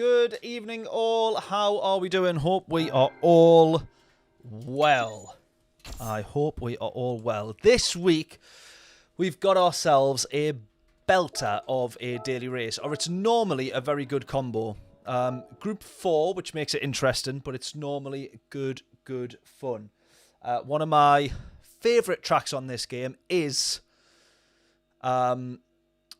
Good evening, all. How are we doing? Hope we are all well. I hope we are all well. This week, we've got ourselves a belter of a daily race, or it's normally a very good combo. Group 4, which makes it interesting, but it's normally good fun. One of my favourite tracks on this game is...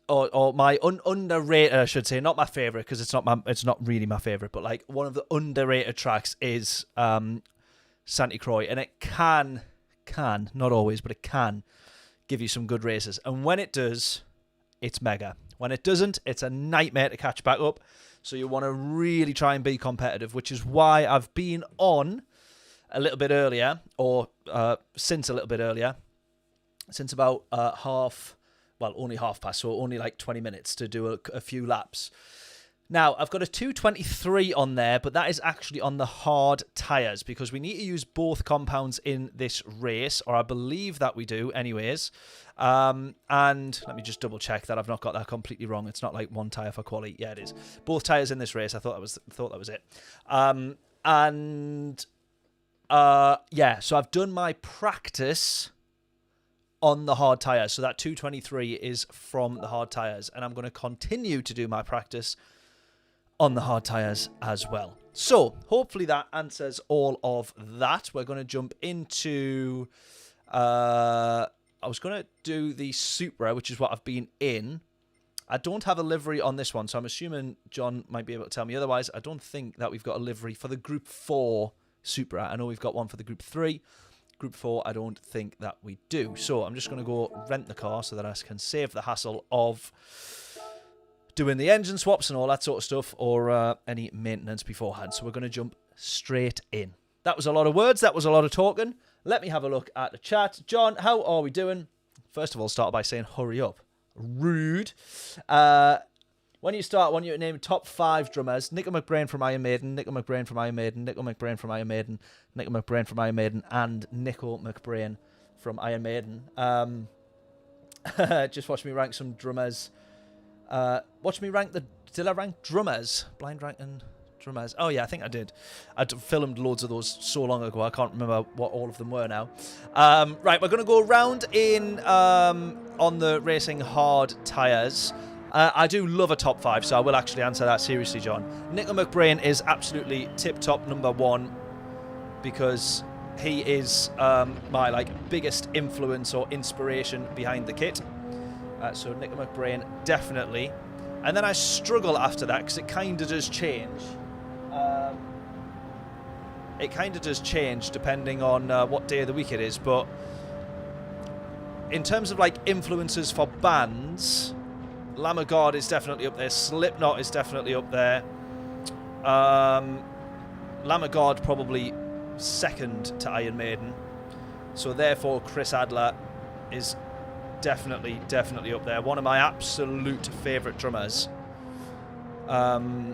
Or my underrated, I should say, not my favourite, because it's not really my favourite, but like one of the underrated tracks is Saint Croix, and it can, not always, but it can give you some good races. And when it does, it's mega. When it doesn't, it's a nightmare to catch back up. So you want to really try and be competitive, which is why I've been on a little bit earlier, or since a little bit earlier, since about only half past, so only like 20 minutes to do a few laps. Now, I've got a 223 on there, but that is actually on the hard tyres, because we need to use both compounds in this race, or I believe that we do anyways. And let me just double check that I've not got that completely wrong. It's not like one tyre for quali. Yeah, it is. Both tyres in this race. I thought that was it. Yeah, so I've done my practice on the hard tyres. So that 223 is from the hard tyres. And I'm going to continue to do my practice on the hard tyres as well. So hopefully that answers all of that. We're going to jump into... I was going to do the Supra, which is what I've been in. I don't have a livery on this one, so I'm assuming John might be able to tell me otherwise. I don't think that we've got a livery for the Group 4 Supra. I know we've got one for the Group 3. Group 4, I don't think that we do. So I'm just going to go rent the car so that I can save the hassle of doing the engine swaps and all that sort of stuff, or any maintenance beforehand. So we're going to jump straight in. That was a lot of words. That was a lot of talking. Let me have a look at the chat. John, how are we doing? First of all, start by saying hurry up. Rude. When you start, I want you to name top 5 drummers. Nico McBrain from Iron Maiden, Nico McBrain from Iron Maiden, Nico McBrain from Iron Maiden, Nico McBrain from Iron Maiden, and Nico McBrain from Iron Maiden. Just watch me rank some drummers. Watch me rank the... Did I rank drummers? Blind ranking drummers. Oh, yeah, I think I did. I filmed loads of those so long ago, I can't remember what all of them were now. Right, we're going to go round in on the racing hard tyres. I do love a top 5, so I will actually answer that seriously, John. Nico McBrain is absolutely tip-top #1 because he is my biggest influence or inspiration behind the kit. So Nico McBrain, definitely. And then I struggle after that because it kind of does change. It kind of does change depending on what day of the week it is. But in terms of influences for bands... Lamb of God is definitely up there. Slipknot is definitely up there. Lamb of God probably second to Iron Maiden. So therefore Chris Adler is definitely up there. One of my absolute favourite drummers. Yeah,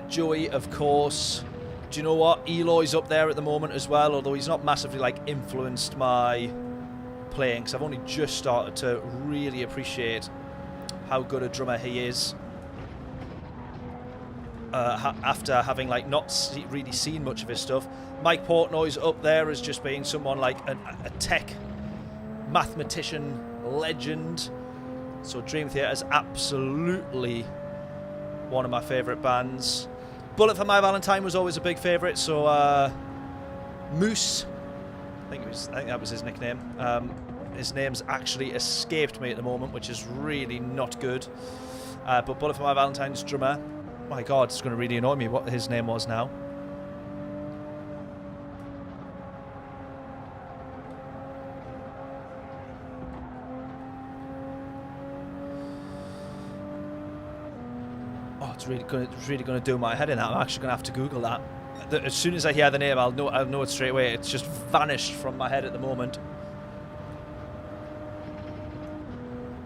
Joey, of course. Do you know what? Eloy's up there at the moment as well, although he's not massively influenced my playing, because I've only just started to really appreciate how good a drummer he is after having not really seen much of his stuff. Mike Portnoy's up there as just being someone a tech mathematician legend. So Dream Theater is absolutely one of my favourite bands. Bullet for My Valentine was always a big favourite. So Moose, I think that was his nickname. His name's actually escaped me at the moment, which is really not good. But Bullet for My Valentine's drummer, my God, it's going to really annoy me what his name was now. Oh, it's really going to do my head in that. I'm actually going to have to Google that. As soon as I hear the name, I'll know it straight away. It's just vanished from my head at the moment.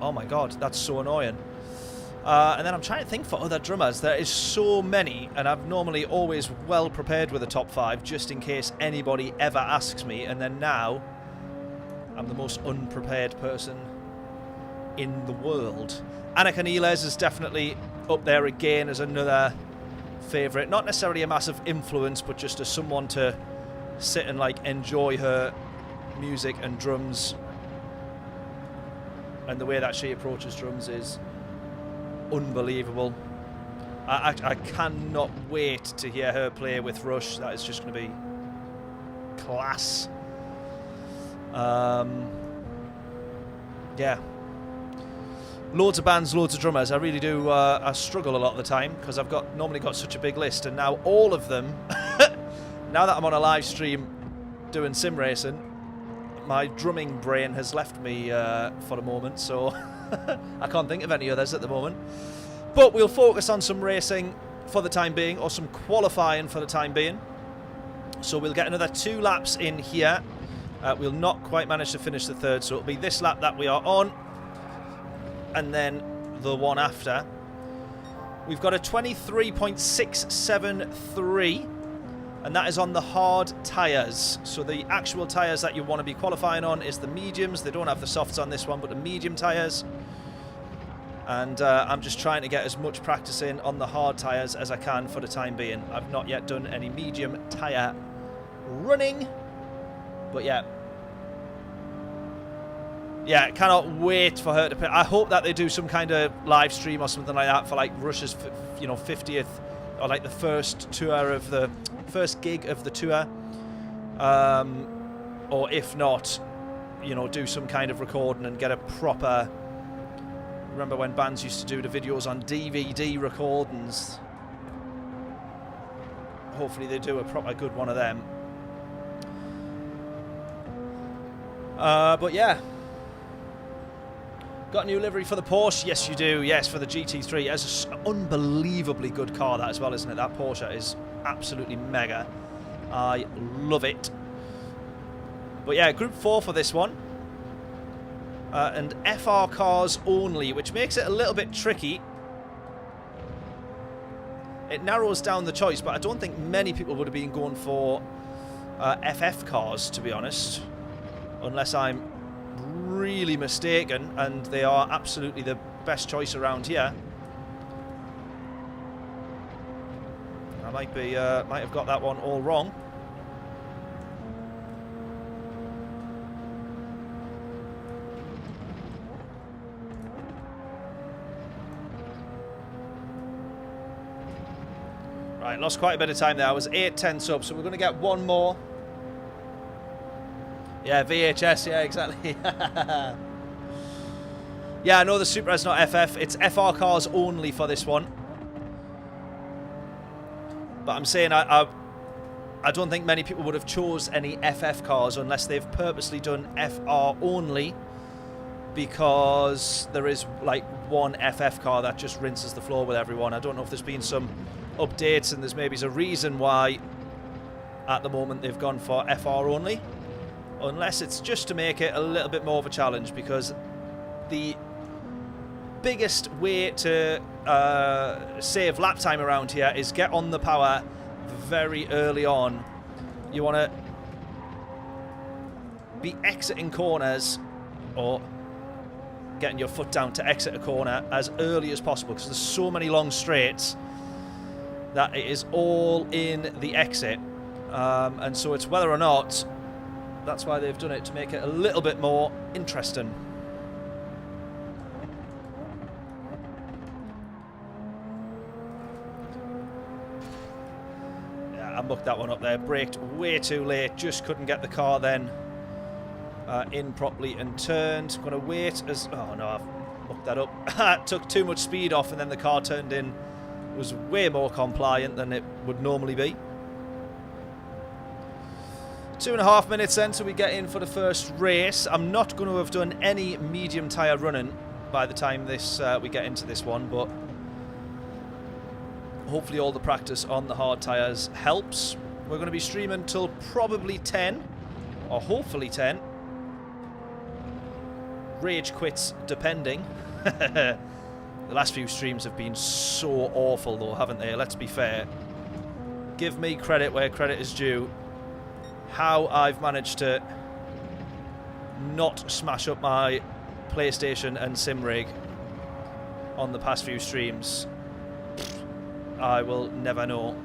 Oh my God, that's so annoying. And then I'm trying to think for other drummers. There is so many, and I'm normally always well prepared with a top 5 just in case anybody ever asks me. And then now, I'm the most unprepared person in the world. Annika Niles is definitely up there again as another favourite. Not necessarily a massive influence, but just as someone to sit and like enjoy her music and drums. And the way that she approaches drums is unbelievable. I cannot wait to hear her play with Rush. That is just going to be class. Yeah. Loads of bands, loads of drummers. I really do. I struggle a lot of the time because I've normally got such a big list, and now all of them. Now that I'm on a live stream doing sim racing, my drumming brain has left me for the moment, so I can't think of any others at the moment. But we'll focus on some racing for the time being, or some qualifying for the time being. So we'll get another 2 laps in here. We'll not quite manage to finish the third, so it'll be this lap that we are on, and then the one after. We've got a 23.673, and that is on the hard tyres. So the actual tyres that you want to be qualifying on is the mediums. They don't have the softs on this one, but the medium tyres. And I'm just trying to get as much practice in on the hard tyres as I can for the time being. I've not yet done any medium tyre running, but yeah. Yeah, cannot wait for her to play. I hope that they do some kind of live stream or something like that for like Russia's, 50th, or like the first gig of the tour. Or if not, do some kind of recording and get a proper. Remember when bands used to do the videos on DVD recordings? Hopefully they do a proper good one of them. But yeah. Got a new livery for the Porsche? Yes, you do. Yes, for the GT3. It's an unbelievably good car, that as well, isn't it? That Porsche is absolutely mega. I love it. But yeah, Group 4 for this one. And FR cars only, which makes it a little bit tricky. It narrows down the choice, but I don't think many people would have been going for FF cars, to be honest. Unless I'm really mistaken, and they are absolutely the best choice around here. I might have got that one all wrong. Right, lost quite a bit of time there. I was 8-10 subs, so we're going to get one more. Yeah, VHS, yeah, exactly. Yeah, I know the Supra is not FF. It's FR cars only for this one. But I'm saying I don't think many people would have chose any FF cars unless they've purposely done FR only, because there is like one FF car that just rinses the floor with everyone. I don't know if there's been some updates and there's maybe a reason why at the moment they've gone for FR only. Unless it's just to make it a little bit more of a challenge, because the biggest way to save lap time around here is get on the power very early on. You want to be exiting corners or getting your foot down to exit a corner as early as possible, because there's so many long straights that it is all in the exit. And so it's whether or not. That's why they've done it, to make it a little bit more interesting. Yeah, I mucked that one up there. Braked way too late. Just couldn't get the car then in properly and turned. Going to wait as... Oh no, I've mucked that up. Took too much speed off, and then the car turned in. It was way more compliant than it would normally be. 2.5 minutes then till we get in for the first race. I'm not going to have done any medium tyre running by the time we get into this one, but hopefully all the practice on the hard tyres helps. We're going to be streaming till probably 10, or hopefully 10. Rage quits depending. The last few streams have been so awful though, haven't they? Let's be fair. Give me credit where credit is due. How I've managed to not smash up my PlayStation and sim rig on the past few streams I will never know.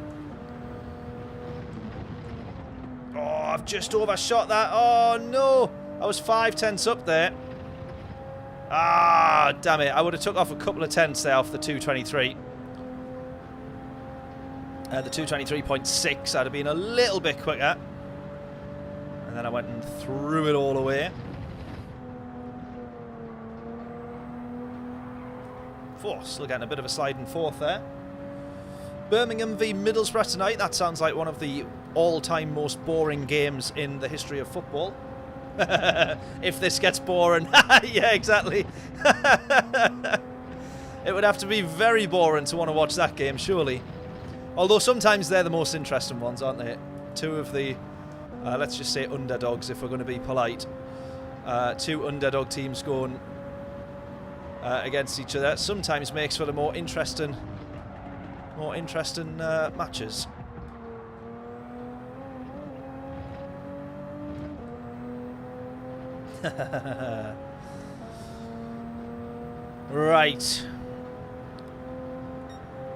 Oh, I've just overshot that. Oh, no. I was 5/10 up there. Ah, damn it. I would have took off a couple of tenths there off the 223. The 223.6, I'd have been a little bit quicker. And then I went and threw it all away. Still getting a bit of a sliding fourth there. Birmingham v Middlesbrough tonight. That sounds like one of the all-time most boring games in the history of football. If this gets boring. Yeah, exactly. It would have to be very boring to want to watch that game, surely. Although sometimes they're the most interesting ones, aren't they? Two of the, let's just say underdogs, if we're going to be polite. Two underdog teams going against each other sometimes makes for the more interesting matches. Right.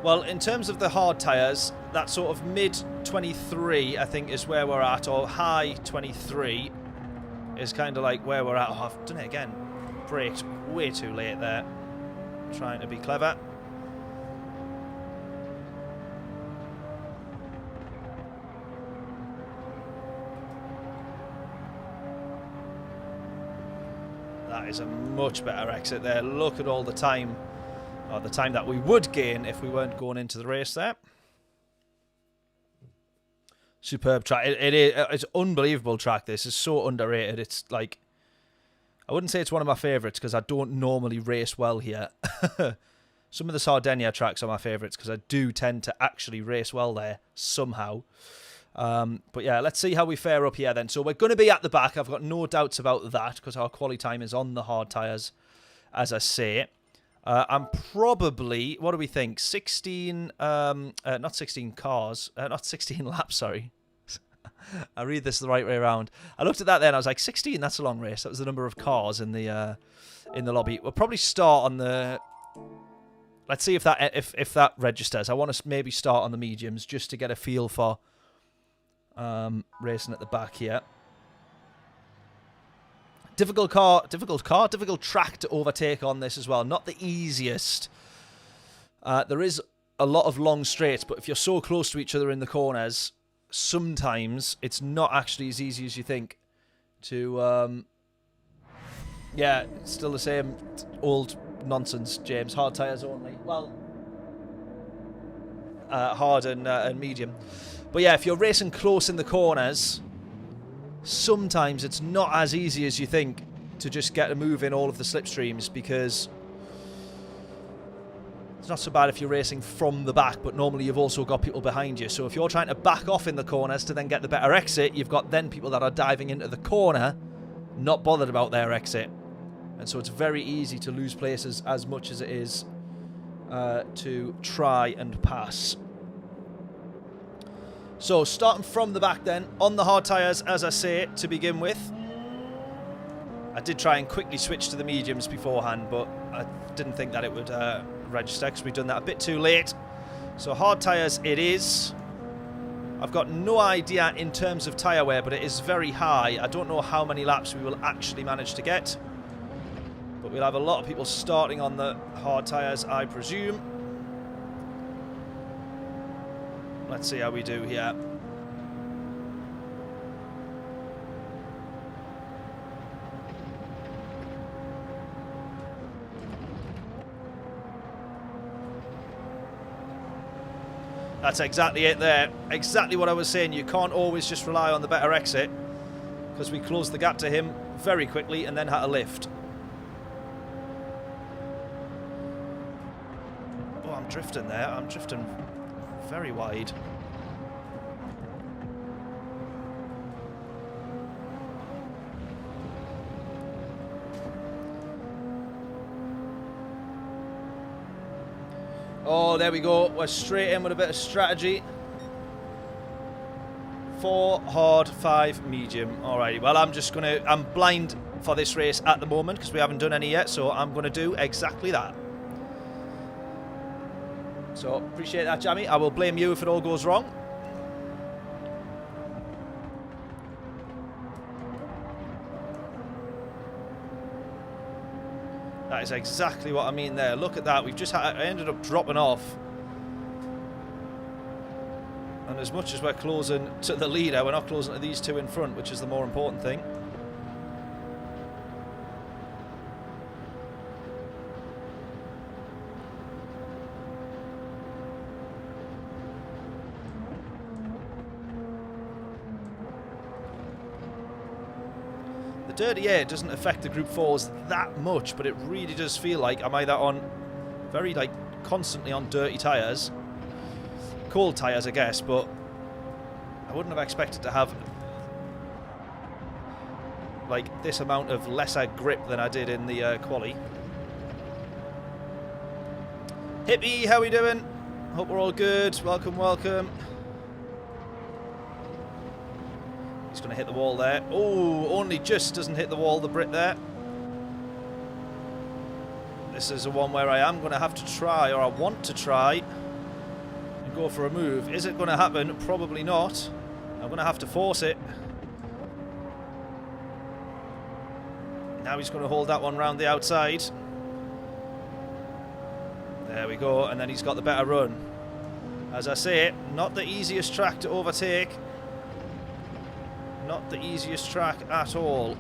Well, in terms of the hard tyres, that sort of mid-23, I think, is where we're at, or high 23 is kind of like where we're at. Oh, I've done it again. Braked way too late there. Trying to be clever. That is a much better exit there. Look at all the time. Or the time that we would gain if we weren't going into the race there. Superb track. It's unbelievable track. This is so underrated. It's like, I wouldn't say it's one of my favourites because I don't normally race well here. Some of the Sardinia tracks are my favourites because I do tend to actually race well there somehow. But yeah, let's see how we fare up here then. So we're going to be at the back. I've got no doubts about that because our quali time is on the hard tyres, as I say. I'm probably, what do we think? 16, not 16 cars, not 16 laps, sorry. I read this the right way around. I looked at that then, I was like, 16, that's a long race. That was the number of cars in the lobby. We'll probably start on the, let's see if that registers. I want to maybe start on the mediums just to get a feel for racing at the back here. Difficult track to overtake on this as well. Not the easiest. There is a lot of long straights, but if you're so close to each other in the corners, sometimes it's not actually as easy as you think to... yeah, it's still the same old nonsense, James. Hard tyres only. Well, hard and medium. But yeah, if you're racing close in the corners... sometimes it's not as easy as you think to just get a move in all of the slipstreams because it's not so bad if you're racing from the back, but normally you've also got people behind you. So if you're trying to back off in the corners to then get the better exit, you've got then people that are diving into the corner, not bothered about their exit. And so it's very easy to lose places as much as it is to try and pass. So, starting from the back then, on the hard tyres, as I say, to begin with. I did try and quickly switch to the mediums beforehand, but I didn't think that it would register because we'd done that a bit too late. So, hard tyres it is. I've got no idea in terms of tyre wear, but it is very high. I don't know how many laps we will actually manage to get. But we'll have a lot of people starting on the hard tyres, I presume. Let's see how we do here. That's exactly it there. Exactly what I was saying. You can't always just rely on the better exit because we closed the gap to him very quickly and then had to lift. Oh, I'm drifting there. I'm drifting very wide. Oh, there we go. We're straight in with a bit of strategy. 4 hard, 5 medium. Alrighty, well, I'm blind for this race at the moment because we haven't done any yet, so I'm going to do exactly that. So, appreciate that, Jammy. I will blame you if it all goes wrong. That is exactly what I mean there. Look at that. We've just I ended up dropping off. And as much as we're closing to the leader, we're not closing to these two in front, which is the more important thing. Dirty air doesn't affect the Group 4s that much, but it really does feel like I'm either on very, like, constantly on dirty tyres. Cold tyres, I guess, but I wouldn't have expected to have, like, this amount of lesser grip than I did in the quali. Hippie, how we doing? Hope we're all good. Welcome, welcome. He's going to hit the wall there. Oh, only just doesn't hit the wall, the Brit there. This is a one where I am going to have to try, or I want to try, and go for a move. Is it going to happen? Probably not. I'm going to have to force it. Now he's going to hold that one round the outside. There we go, and then he's got the better run. As I say, not the easiest track to overtake. Not the easiest track at all.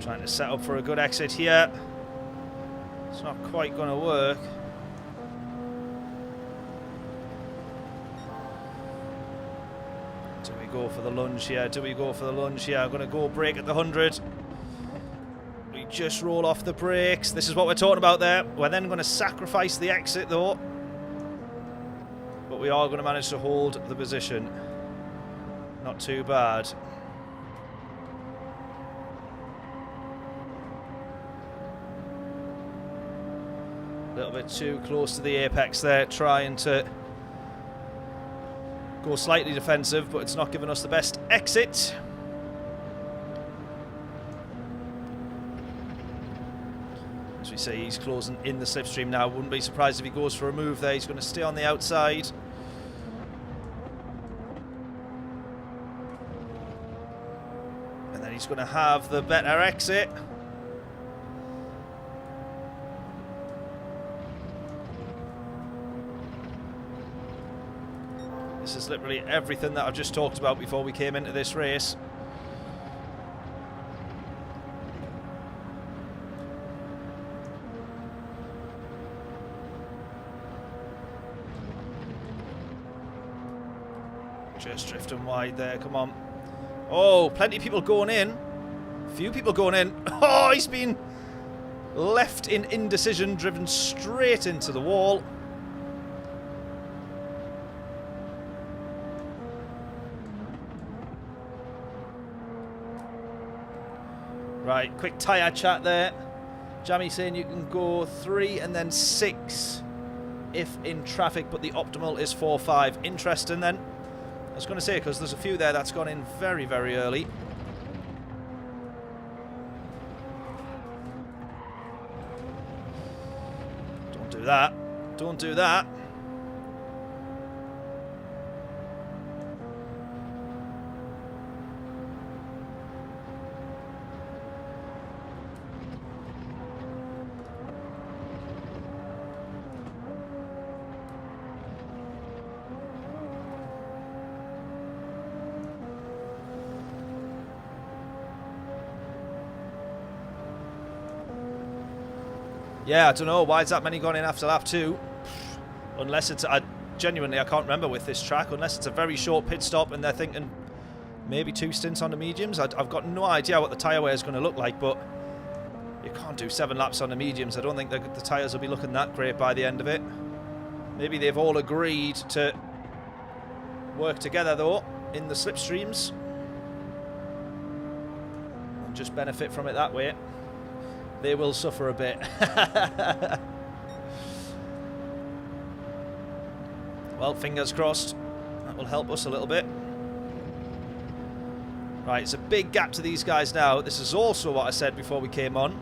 Trying to set up for a good exit here. It's not quite going to work. Do we go for the lunge here? Do we go for the lunge here? I'm going to go brake at the 100. We just roll off the brakes. This is what we're talking about there. We're then going to sacrifice the exit though. But we are going to manage to hold the position. Not too bad. A little bit too close to the apex there, trying to go slightly defensive, but it's not giving us the best exit. As we say, he's closing in the slipstream now. Wouldn't be surprised if he goes for a move there. He's going to stay on the outside. And then he's going to have the better exit. This is literally everything that I've just talked about before we came into this race. Just drifting wide there, come on. Oh, plenty of people going in. Few people going in. Oh, he's been left in indecision, driven straight into the wall. Right, quick tyre chat there. Jammy saying you can go 3 and then 6 if in traffic, but the optimal is 4-5. Interesting then. I was going to say, because there's a few there that's gone in very, very early. Don't do that. Don't do that. Yeah, I don't know. Why is that many gone in after lap 2? Unless it's... genuinely, I can't remember with this track. Unless it's a very short pit stop and they're thinking maybe 2 stints on the mediums. I've got no idea what the tyre wear is going to look like, but you can't do 7 laps on the mediums. I don't think the tyres will be looking that great by the end of it. Maybe they've all agreed to work together, though. in the slipstreams and just benefit from it that way. They will suffer a bit. Well, fingers crossed. That will help us a little bit. Right, it's a big gap to these guys now. This is also what I said before we came on.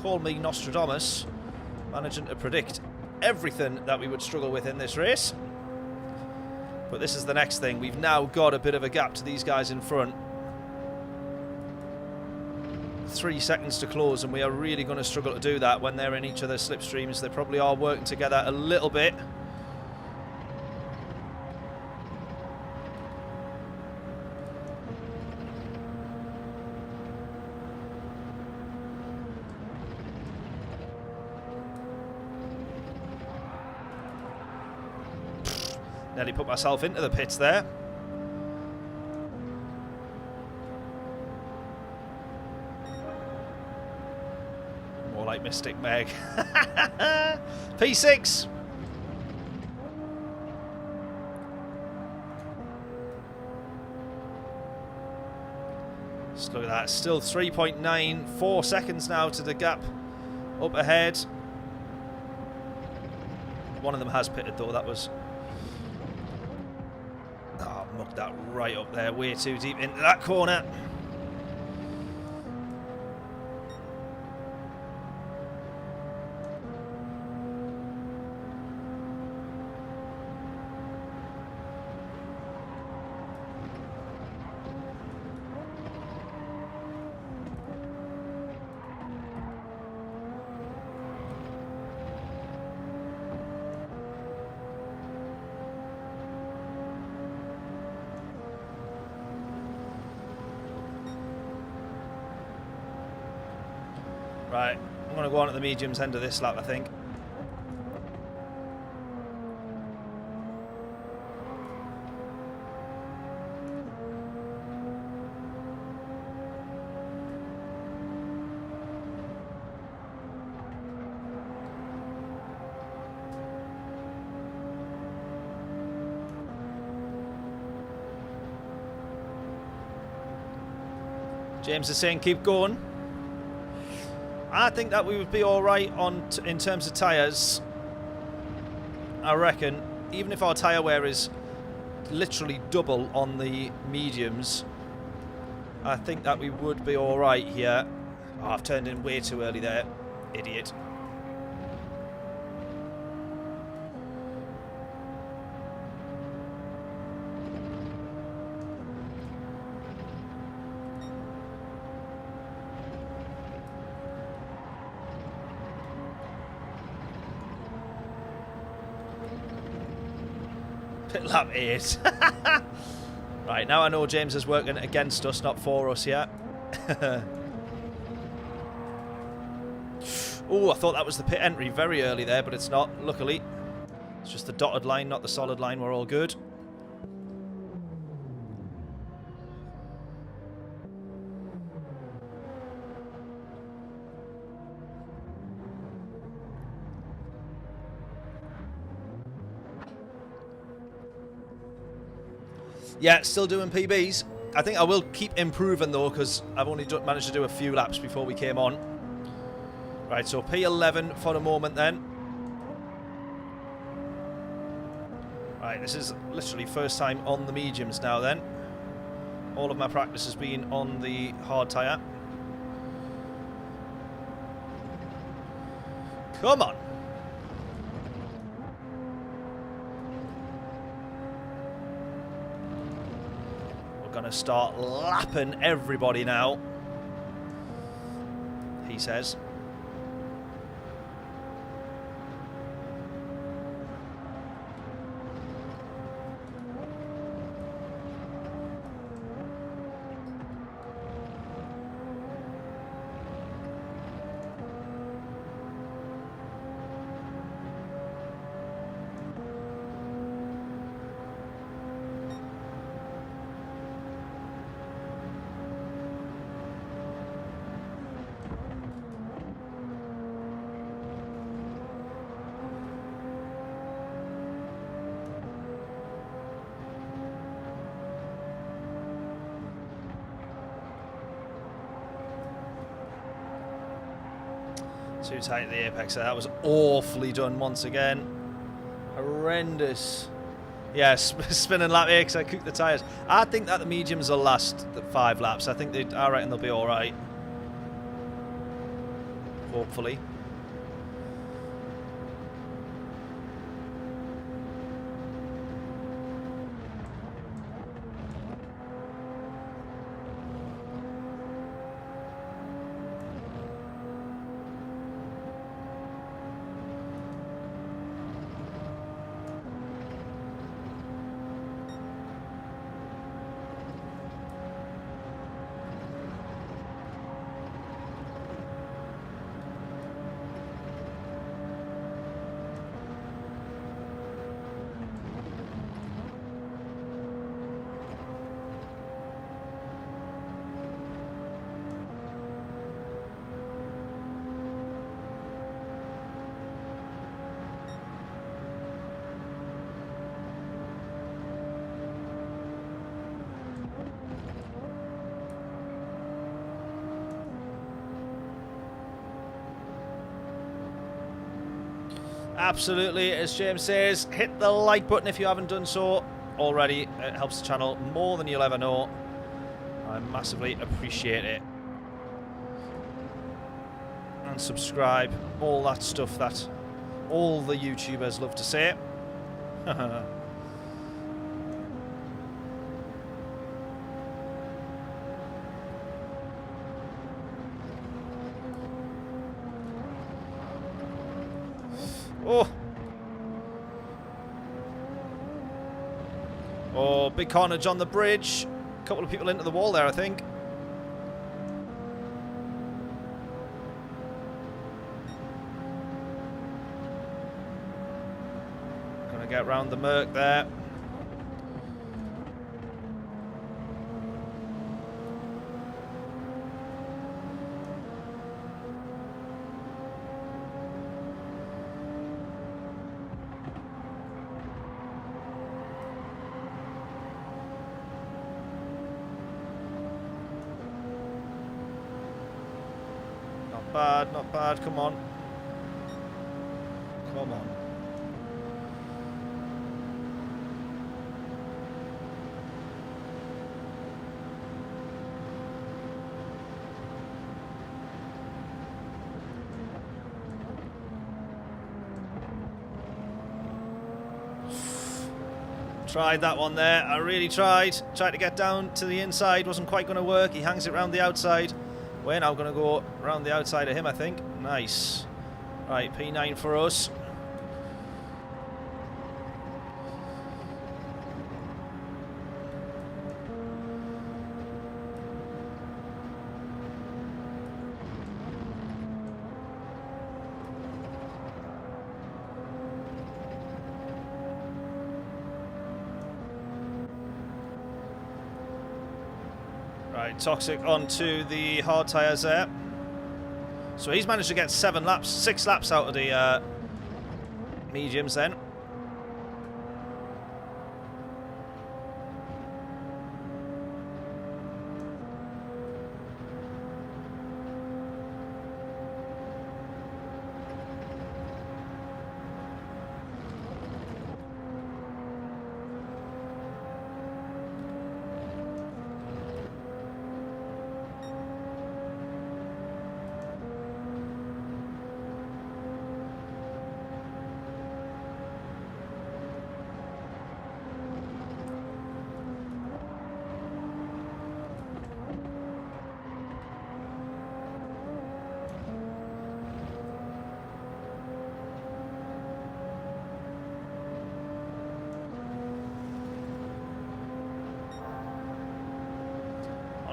Call me Nostradamus, managing to predict everything that we would struggle with in this race. But this is the next thing. We've now got a bit of a gap to these guys in front. 3 seconds to close, and we are really going to struggle to do that when they're in each other's slipstreams. They probably are working together a little bit. Nearly put myself into the pits there. More like Mystic Meg. P6. Just look at that. Still 3.9. 4 seconds now to the gap up ahead. One of them has pitted though. That was... Oh, mucked that right up there. Way too deep into that corner. Right, I'm going to go on at the mediums end of this lap, I think. James is saying keep going. I think that we would be all right on in terms of tyres. I reckon, even if our tyre wear is literally double on the mediums, I think that we would be all right here. Oh, I've turned in way too early there, idiot. Pit lap 8. Right, now I know James is working against us, not for us yet. Oh, I thought that was the pit entry very early there, but it's not, luckily. It's just the dotted line, not the solid line. We're all good. Yeah, still doing PBs. I think I will keep improving though, because I've only managed to do a few laps before we came on. Right, so P11 for the moment then. Right, this is literally first time on the mediums now then. All of my practice has been on the hard tyre. Come on. Gonna start lapping everybody now, he says. Too tight at the apex. That was awfully done once again. Horrendous. Yes, spinning lap here because I cooked the tyres. I think that the mediums will last 5 laps. I reckon they'll be alright. Hopefully. Absolutely, as James says, hit the like button if you haven't done so already. It helps the channel more than you'll ever know. I massively appreciate it. And subscribe, all that stuff that all the YouTubers love to say. Oh, big carnage on the bridge. A couple of people into the wall there, I think. Gonna get round the Merc there. Not bad, come on. Come on. Tried that one there, I really tried. Tried to get down to the inside, wasn't quite going to work. He hangs it around the outside. We're now going to go around the outside of him, I think. Nice. Right, P9 for us. Right, Toxic onto the hard tyres there. So he's managed to get 6 laps out of the mediums then.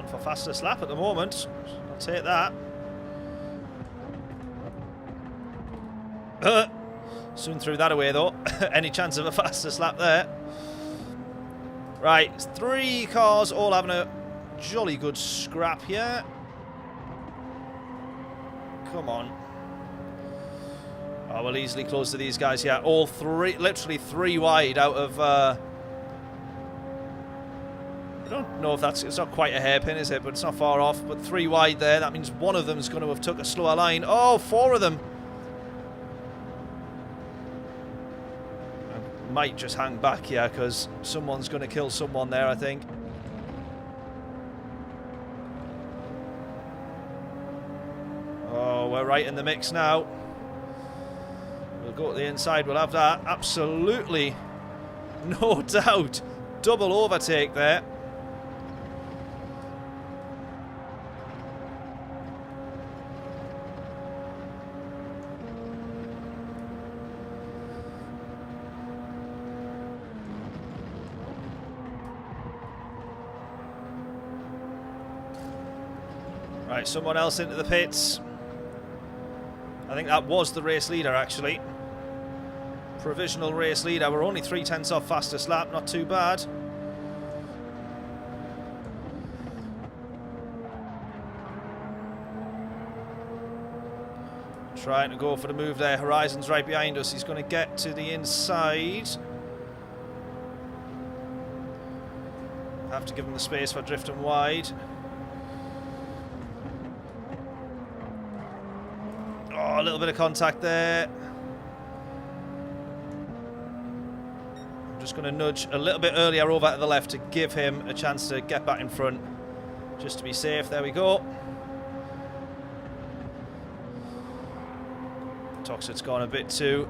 For fastest lap at the moment. I'll take that. Soon threw that away though. Any chance of a fastest lap there? Right, 3 cars all having a jolly good scrap here. Come on. Oh, we'll easily close to these guys here. All 3, literally 3 wide out of... I don't know if that's... It's not quite a hairpin, is it? But it's not far off. But 3 wide there. That means one of them's going to have took a slower line. Oh, 4 of them. I might just hang back here because someone's going to kill someone there, I think. Oh, we're right in the mix now. We'll go to the inside. We'll have that. Absolutely. No doubt. Double overtake there. Right, someone else into the pits. I think that was the race leader, actually. Provisional race leader. We're only 3/10 off fastest lap. Not too bad. Trying to go for the move there. Horizon's right behind us. He's going to get to the inside. Have to give him the space for drifting wide. Oh, a little bit of contact there. I'm just going to nudge a little bit earlier over to the left to give him a chance to get back in front. Just to be safe. There we go. Toxic's gone a bit too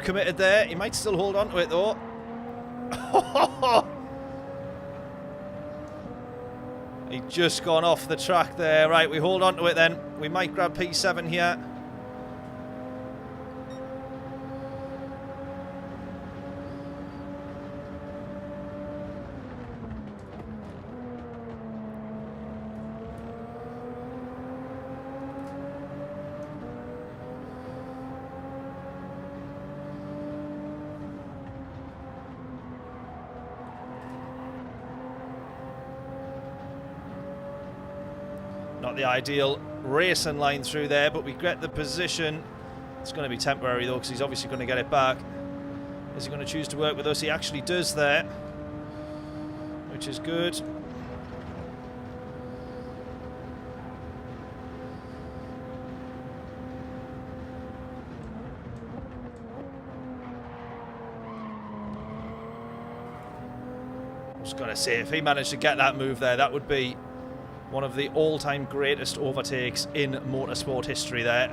committed there. He might still hold on to it though. He just gone off the track there. Right, we hold on to it then. We might grab P7 here. Not the ideal racing line through there, but we get the position. It's going to be temporary though, because he's obviously going to get it back. Is he going to choose to work with us? He actually does there, which is good. I was going to say, if he managed to get that move there, that would be one of the all-time greatest overtakes in motorsport history there.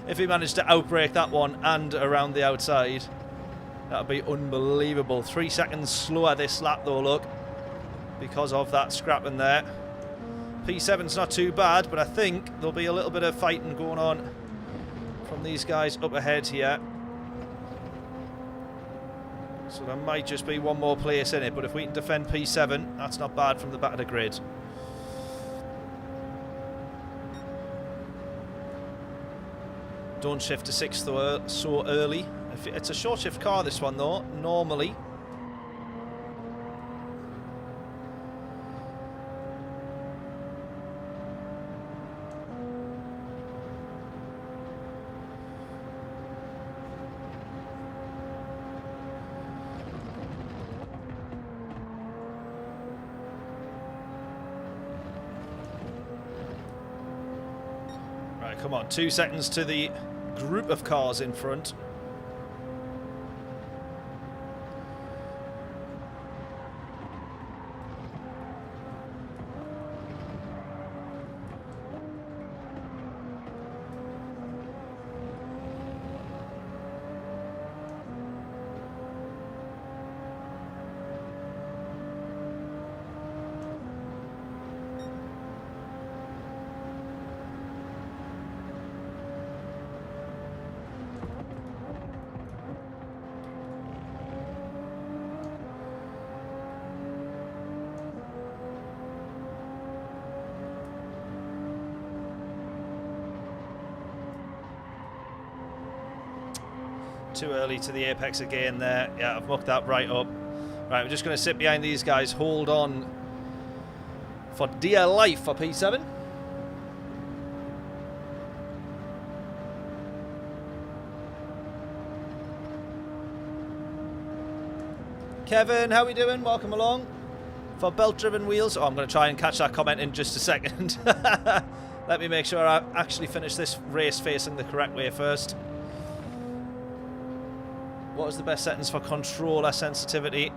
If he managed to outbrake that one and around the outside, that would be unbelievable. 3 seconds slower this lap though, look, because of that scrapping there. P7's not too bad, but I think there'll be a little bit of fighting going on from these guys up ahead here. So there might just be one more place in it, but if we can defend P7, that's not bad from the back of the grid. Don't shift to 6th so early. It's a short shift car, this one though, normally. Right, come on, 2 seconds to the group of cars in front. Too early to the apex again there. Yeah, I've mucked that right up. Right, we're just going to sit behind these guys, hold on for dear life for P7. Kevin, how we doing? Welcome along. for belt-driven wheels. Oh, I'm going to try and catch that comment in just a second. Let me make sure I actually finish this race facing the correct way first. What is the best settings for controller sensitivity?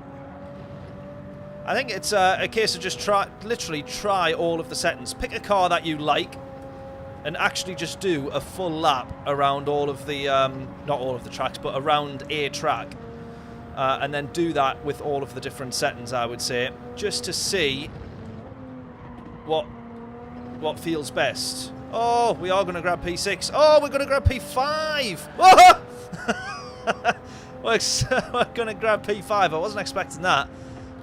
I think it's a case of just literally try all of the settings. Pick a car that you like and actually just do a full lap around all of the, not all of the tracks, but around a track. And then do that with all of the different settings, I would say, just to see what feels best. Oh, we are going to grab P6. Oh, we're going to grab P5. Oh! We're going to grab P5. I wasn't expecting that.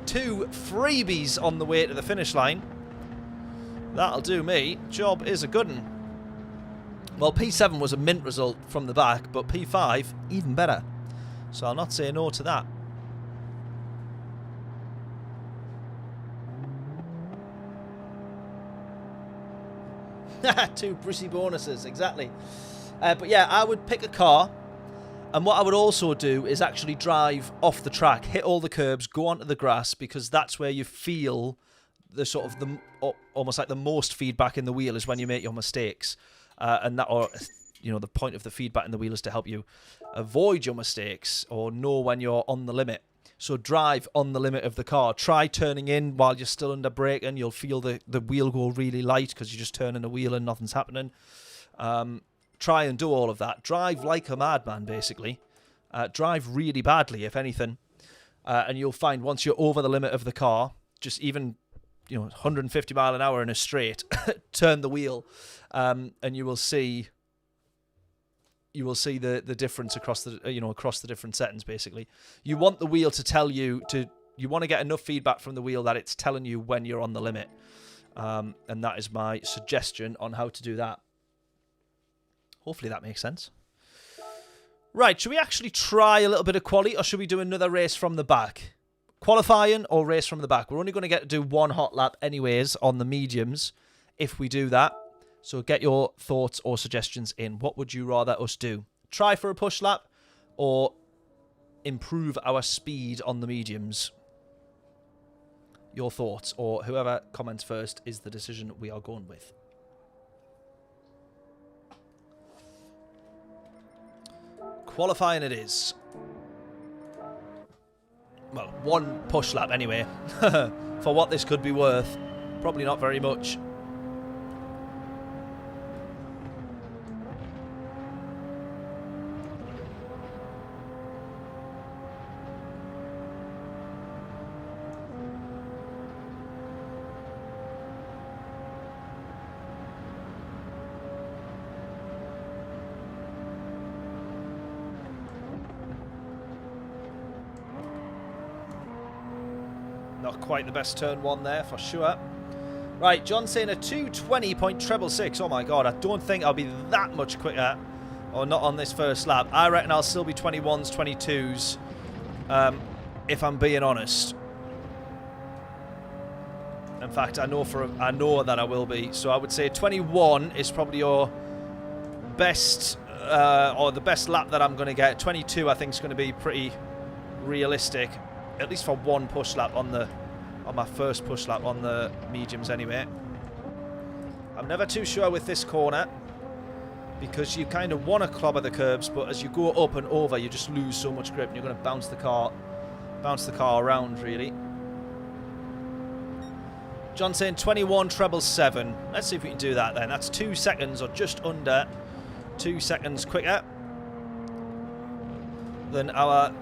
2 freebies on the way to the finish line. That'll do me. Job is a good one. Well, P7 was a mint result from the back, but P5, even better. So I'll not say no to that. Two prissy bonuses, exactly. But yeah, I would pick a car. And what I would also do is actually drive off the track, hit all the curbs, go onto the grass, because that's where you feel the sort of almost like the most feedback in the wheel is when you make your mistakes. And that, or you know, the point of the feedback in the wheel is to help you avoid your mistakes or know when you're on the limit. So drive on the limit of the car. Try turning in while you're still under brake, and you'll feel the wheel go really light because you're just turning the wheel and nothing's happening. Try and do all of that. Drive like a madman, basically. Drive really badly, if anything. And you'll find once you're over the limit of the car, just even, you know, 150 mile an hour in a straight, turn the wheel, and you will see the difference across the across the different settings. Basically, you want the wheel to tell you you want to get enough feedback from the wheel that it's telling you when you're on the limit, and that is my suggestion on how to do that. Hopefully that makes sense. Right, should we actually try a little bit of quali, or should we do another race from the back? Qualifying or race from the back? We're only going to get to do one hot lap anyways on the mediums if we do that. So get your thoughts or suggestions in. What would you rather us do? Try for a push lap or improve our speed on the mediums? Your thoughts, or whoever comments first is the decision we are going with. Qualifying it is. Well, one push lap anyway. For what this could be worth. Probably not very much. Not quite the best turn one there, for sure. Right, John saying a 220.666. Oh my god, I don't think I'll be that much quicker. Or not on this first lap. I reckon I'll still be 21s, 22s. If I'm being honest. In fact, I know that I will be. So I would say 21 is probably your best, or the best lap that I'm going to get. 22 I think is going to be pretty realistic. At least for one push lap on my first push lap on the mediums anyway. I'm never too sure with this corner because you kind of want to clobber the curbs, but as you go up and over you just lose so much grip and you're going to bounce the car around really. John saying 21.777. Let's see if we can do that then. That's 2 seconds or just under 2 seconds quicker than our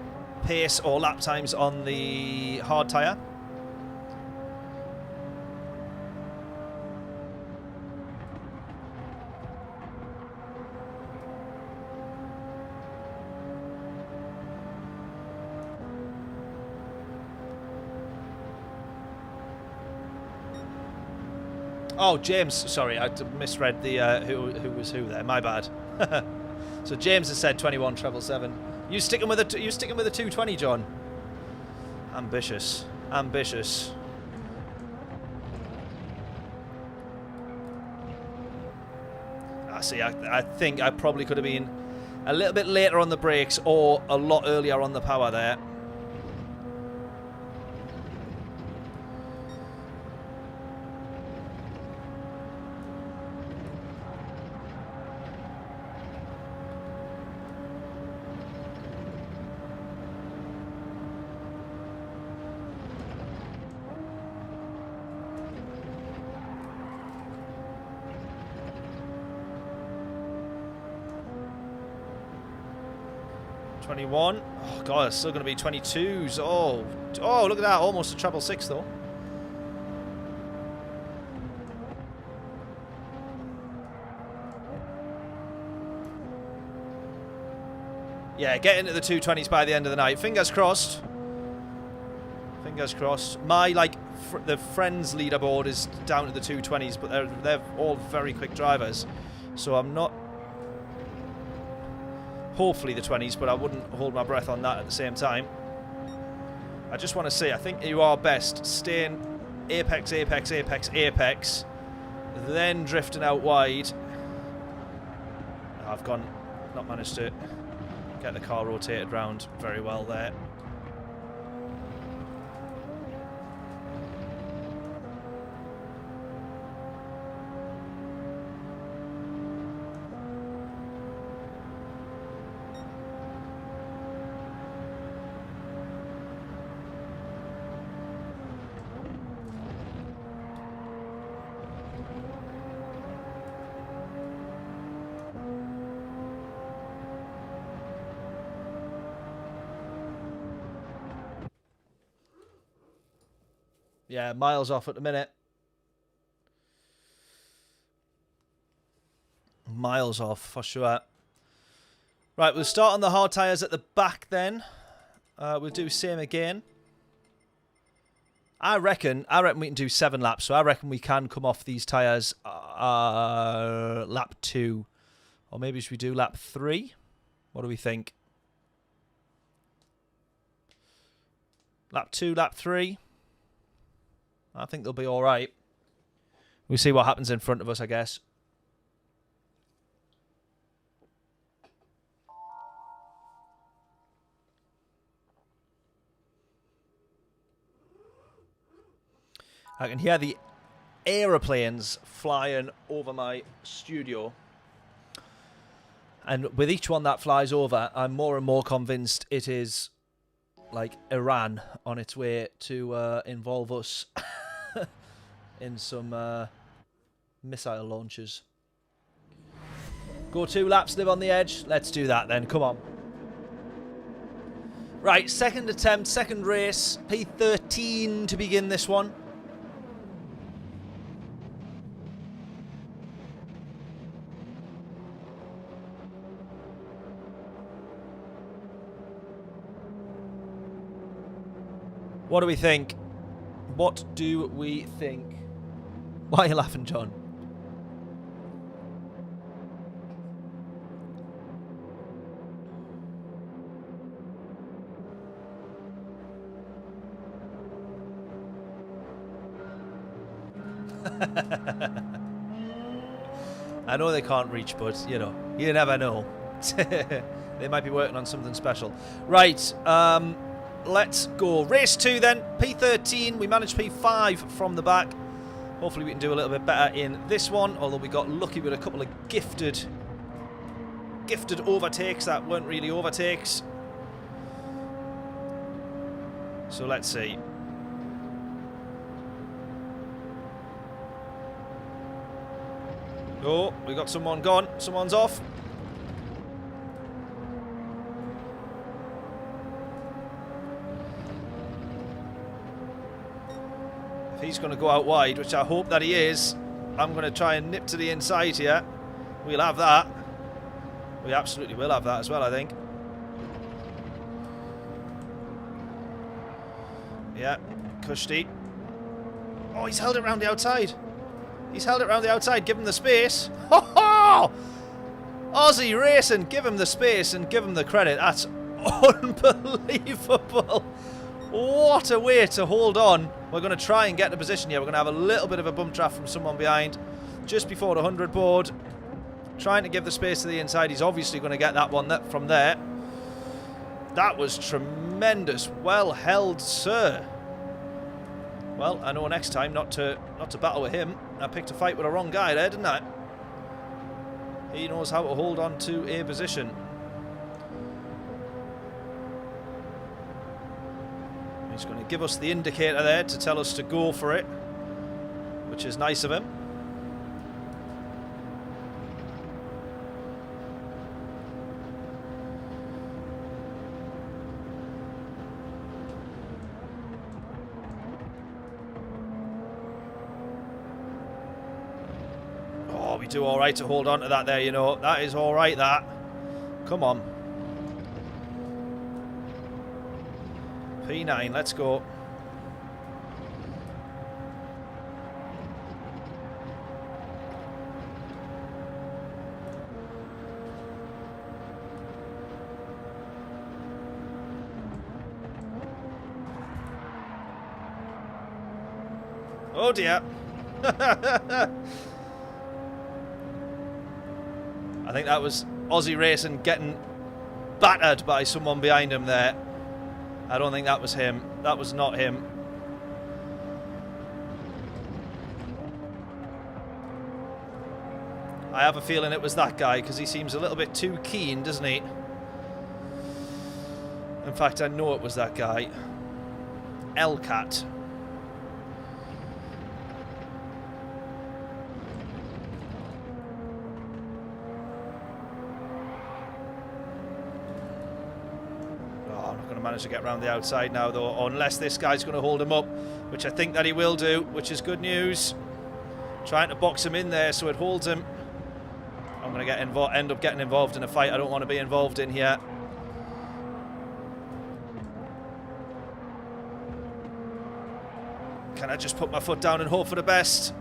pace or lap times on the hard tyre. Oh, James, sorry, I misread the who was who there. My bad. So James has said 21.777. You sticking with a 220, John? Ambitious, ambitious. See, I think I probably could have been a little bit later on the brakes or a lot earlier on the power there. 21. Oh, God, it's still going to be 22s. Oh, look at that. Almost a treble six, though. Yeah, get into the 220s by the end of the night. Fingers crossed. Fingers crossed. My, like, the friends leaderboard is down to the 220s, but they're all very quick drivers. So I'm not... Hopefully the 20s, but I wouldn't hold my breath on that at the same time. I just want to say, I think you are best staying apex, apex, apex, apex, then drifting out wide. I've not managed to get the car rotated round very well there. Yeah, miles off at the minute. Miles off, for sure. Right, we'll start on the hard tyres at the back then. We'll do same again. I reckon we can do 7 laps, so I reckon we can come off these tyres lap 2. Or maybe should we do lap 3? What do we think? Lap 2, lap 3. I think they'll be all right. We'll see what happens in front of us, I guess. I can hear the aeroplanes flying over my studio. And with each one that flies over, I'm more and more convinced it is like Iran on its way to involve us in some missile launches. Go 2 laps, live on the edge. Let's do that then. Come on. Right, second attempt, second race. P13 to begin this one. What do we think? What do we think? Why are you laughing, John? I know they can't reach, but, you know, you never know. They might be working on something special. Right, let's go. Race 2 then. P13. We managed P5 from the back. Hopefully we can do a little bit better in this one, although we got lucky with a couple of gifted overtakes that weren't really overtakes. So let's see. Oh, we got someone gone. Someone's off. He's going to go out wide, which I hope that he is. I'm going to try and nip to the inside here. We'll have that. We absolutely will have that as well, I think. Yeah, Kushti. Oh, he's held it round the outside. He's held it round the outside. Give him the space. Ho ho! Aussie racing. Give him the space and give him the credit. That's unbelievable. What a way to hold on. We're going to try and get in a position here. We're going to have a little bit of a bump draft from someone behind. Just before the 100 board. Trying to give the space to the inside. He's obviously going to get that one from there. That was tremendous. Well held, sir. Well, I know next time not to battle with him. I picked a fight with the wrong guy there, didn't I? He knows how to hold on to a position. He's going to give us the indicator there to tell us to go for it, which is nice of him. Oh, we do all right to hold on to that there, you know. That is all right, that. Come on. P9, let's go. Oh dear. I think that was Aussie Racing getting battered by someone behind him there. I don't think that was him. That was not him. I have a feeling it was that guy because he seems a little bit too keen, doesn't he? In fact, I know it was that guy. ELGATO. Manage to get around the outside now though, unless this guy's going to hold him up, which I think that he will do, which is good news. Trying to box him in there so it holds him. I'm going to end up getting involved in a fight I don't want to be involved in here. Can I just put my foot down and hope for the best?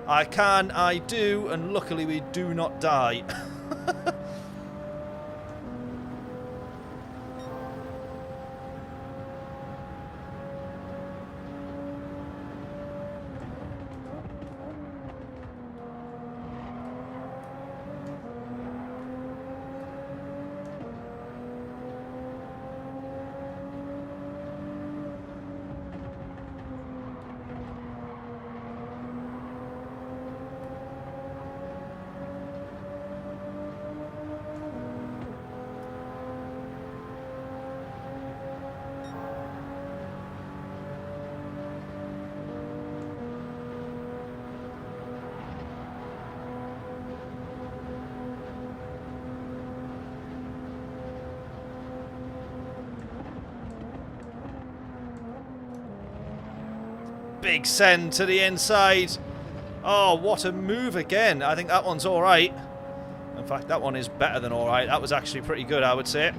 I can, I do, and luckily we do not die. Big send to the inside. Oh, what a move again. I think that one's all right. In fact, that one is better than all right. That was actually pretty good, I would say.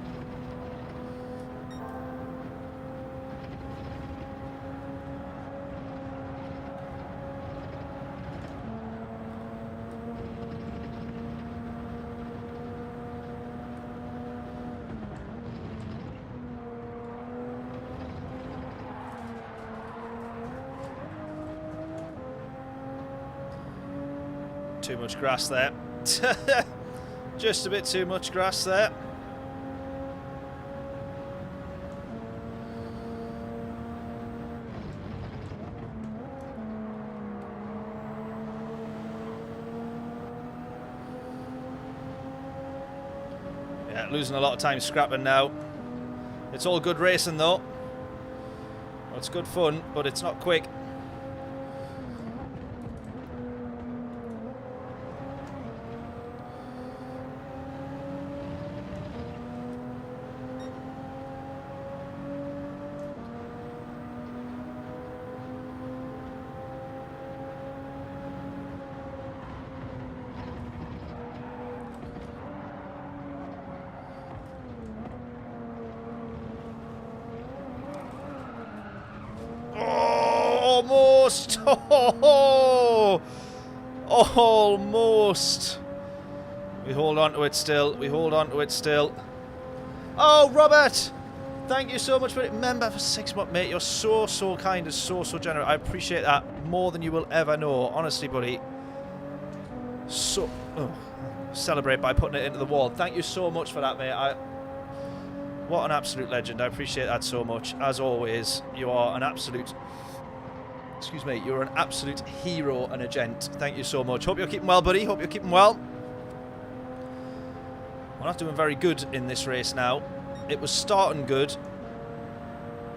Too much grass there. Just a bit too much grass there. Yeah, losing a lot of time scrapping now. It's all good racing though. Well, it's good fun, but it's not quick. Almost! Oh, almost! We hold on to it still. We hold on to it still. Oh, Robert! Thank you so much for it. Member for 6 months, mate. You're so, so kind and so, so generous. I appreciate that more than you will ever know. Honestly, buddy. So... Oh, celebrate by putting it into the wall. Thank you so much for that, mate. What an absolute legend. I appreciate that so much. As always, you are an absolute... Excuse me, you're an absolute hero and a gent. Thank you so much. Hope you're keeping well, buddy. Hope you're keeping well. We're not doing very good in this race now. It was starting good,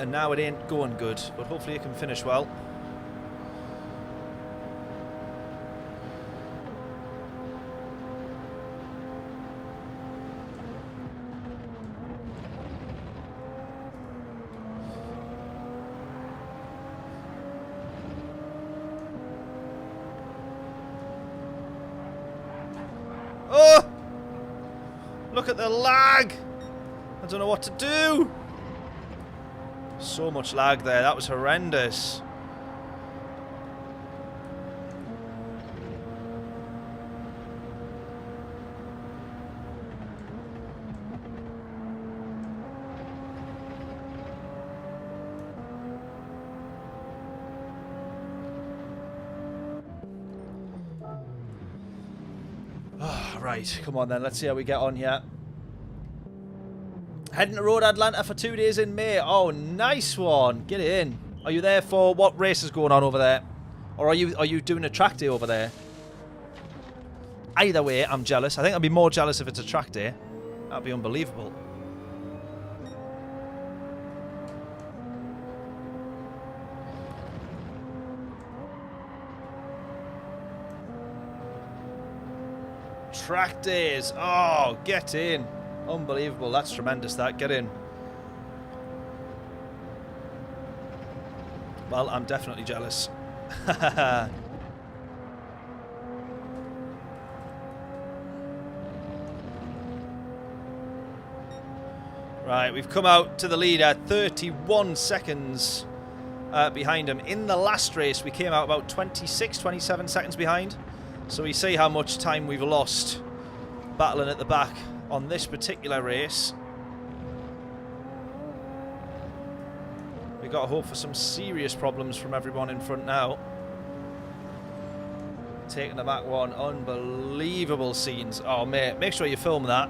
and now it ain't going good. But hopefully it can finish well. Look at the lag. I don't know what to do. So much lag there. That was horrendous. Right, come on then, let's see how we get on here. Heading to Road Atlanta for 2 days in May. Oh, nice one. Get in. Are you there for what race is going on over there? Or are you doing a track day over there? Either way, I'm jealous. I think I'd be more jealous if it's a track day. That'd be unbelievable. Track days. Oh, get in. Unbelievable. That's tremendous, that. Get in. Well, I'm definitely jealous. Right, we've come out to the leader. 31 seconds behind him. In the last race, we came out about 26, 27 seconds behind. So we see how much time we've lost battling at the back on this particular race. We've got to hope for some serious problems from everyone in front now. Taking the back one. Unbelievable scenes. Oh, mate, make sure you film that.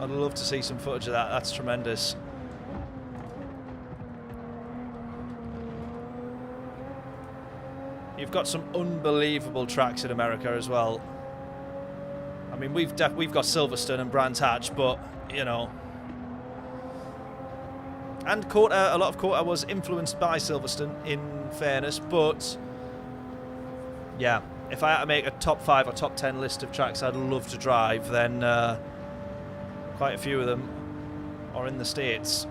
I'd love to see some footage of that. That's tremendous. You've got some unbelievable tracks in America as well. I mean, we've got Silverstone and Brands Hatch, but you know, and Kota. A lot of Kota was influenced by Silverstone, in fairness. But yeah, if I had to make a top 5 or top 10 list of tracks I'd love to drive, then quite a few of them are in the States.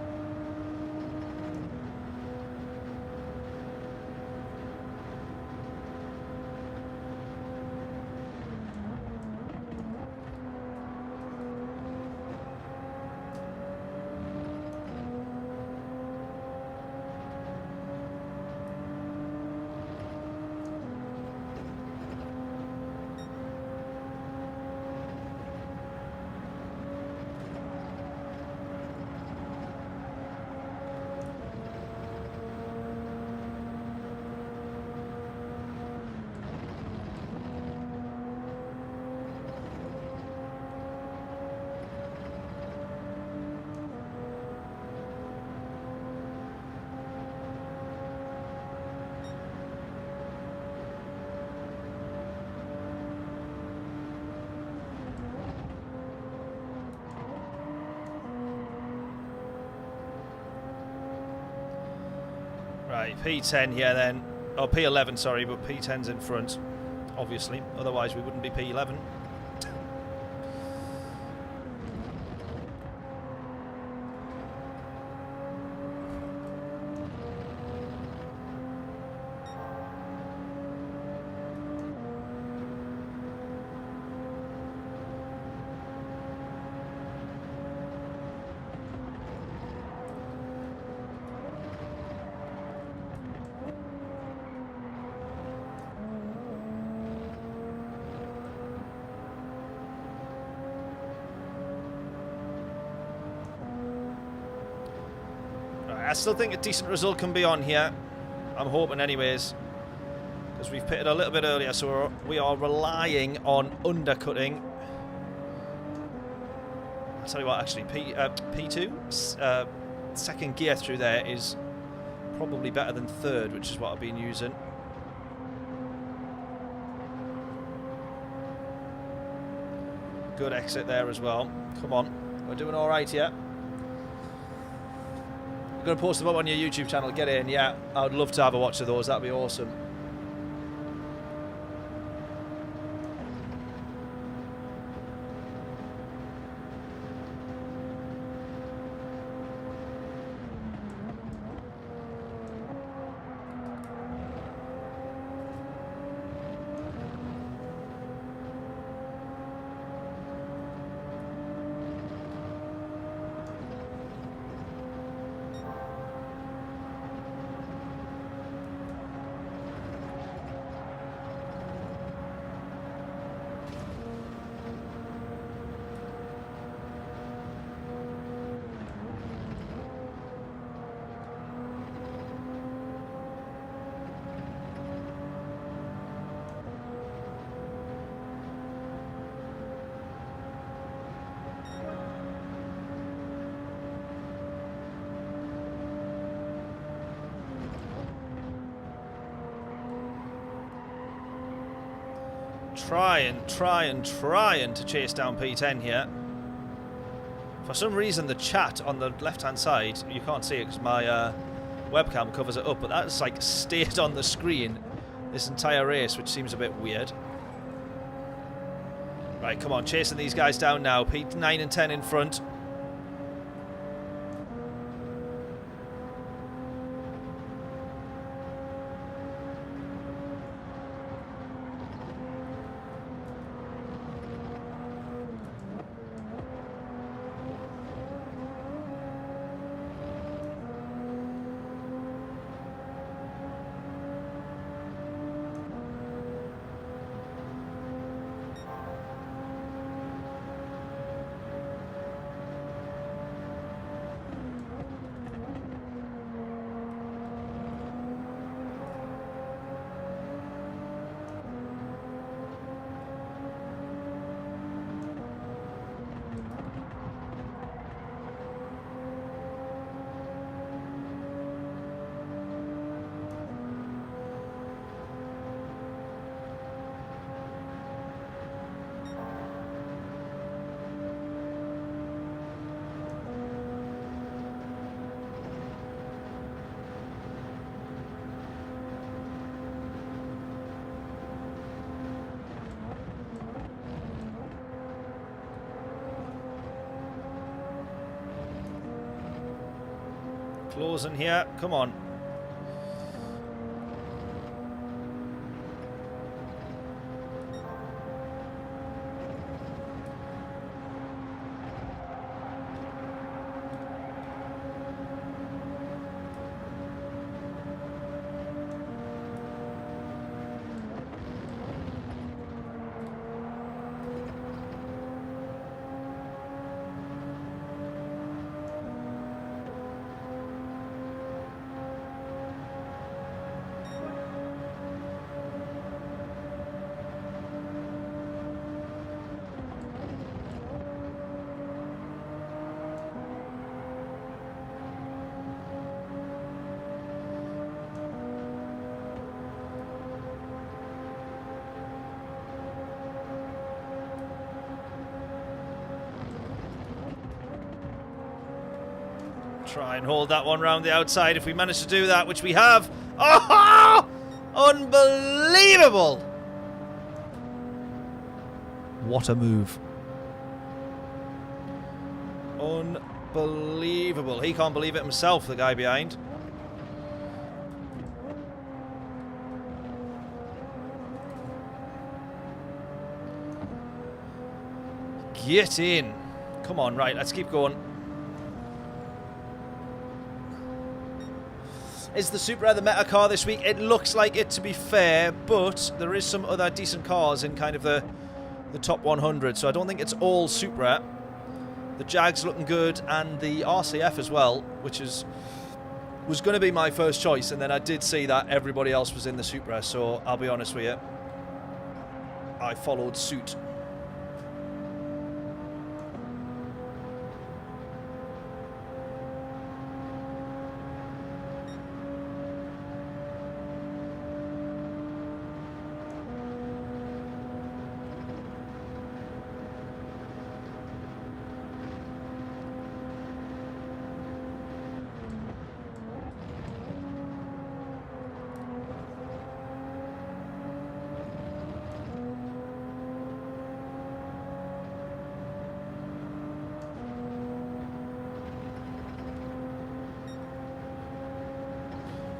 Right, P10 here then. Oh, P11, sorry, but P10's in front, obviously. Otherwise, we wouldn't be P11. I still think a decent result can be on here. I'm hoping anyways, because we've pitted a little bit earlier, so we are relying on undercutting. I'll tell you what, actually, P2, second gear through there is probably better than third, which is what I've been using. Good exit there as well. Come on, we're doing all right here. I'm going to post them up on your YouTube channel. Get in, yeah. I would love to have a watch of those. That'd be awesome. Trying to chase down P10 here. For some reason, the chat on the left-hand side, you can't see it because my webcam covers it up, but that's like stayed on the screen this entire race, which seems a bit weird. Right, come on, chasing these guys down now. P9 and 10 in front. Closing here, come on. Try and hold that one round the outside if we manage to do that, which we have. Oh! Unbelievable! What a move. Unbelievable. He can't believe it himself, the guy behind. Get in. Come on, right, let's keep going. Is the Supra the meta car this week? It looks like it, to be fair, but there is some other decent cars in kind of the top 100, so I don't think it's all Supra. The Jag's looking good, and the RCF as well, which was going to be my first choice, and then I did see that everybody else was in the Supra, so I'll be honest with you, I followed suit.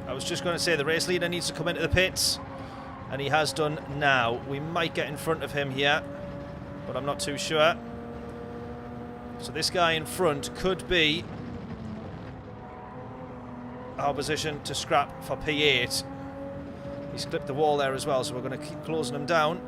I was just going to say the race leader needs to come into the pits, and he has done now. We might get in front of him here, but I'm not too sure. So this guy in front could be our position to scrap for P8. He's clipped the wall there as well, so we're going to keep closing him down.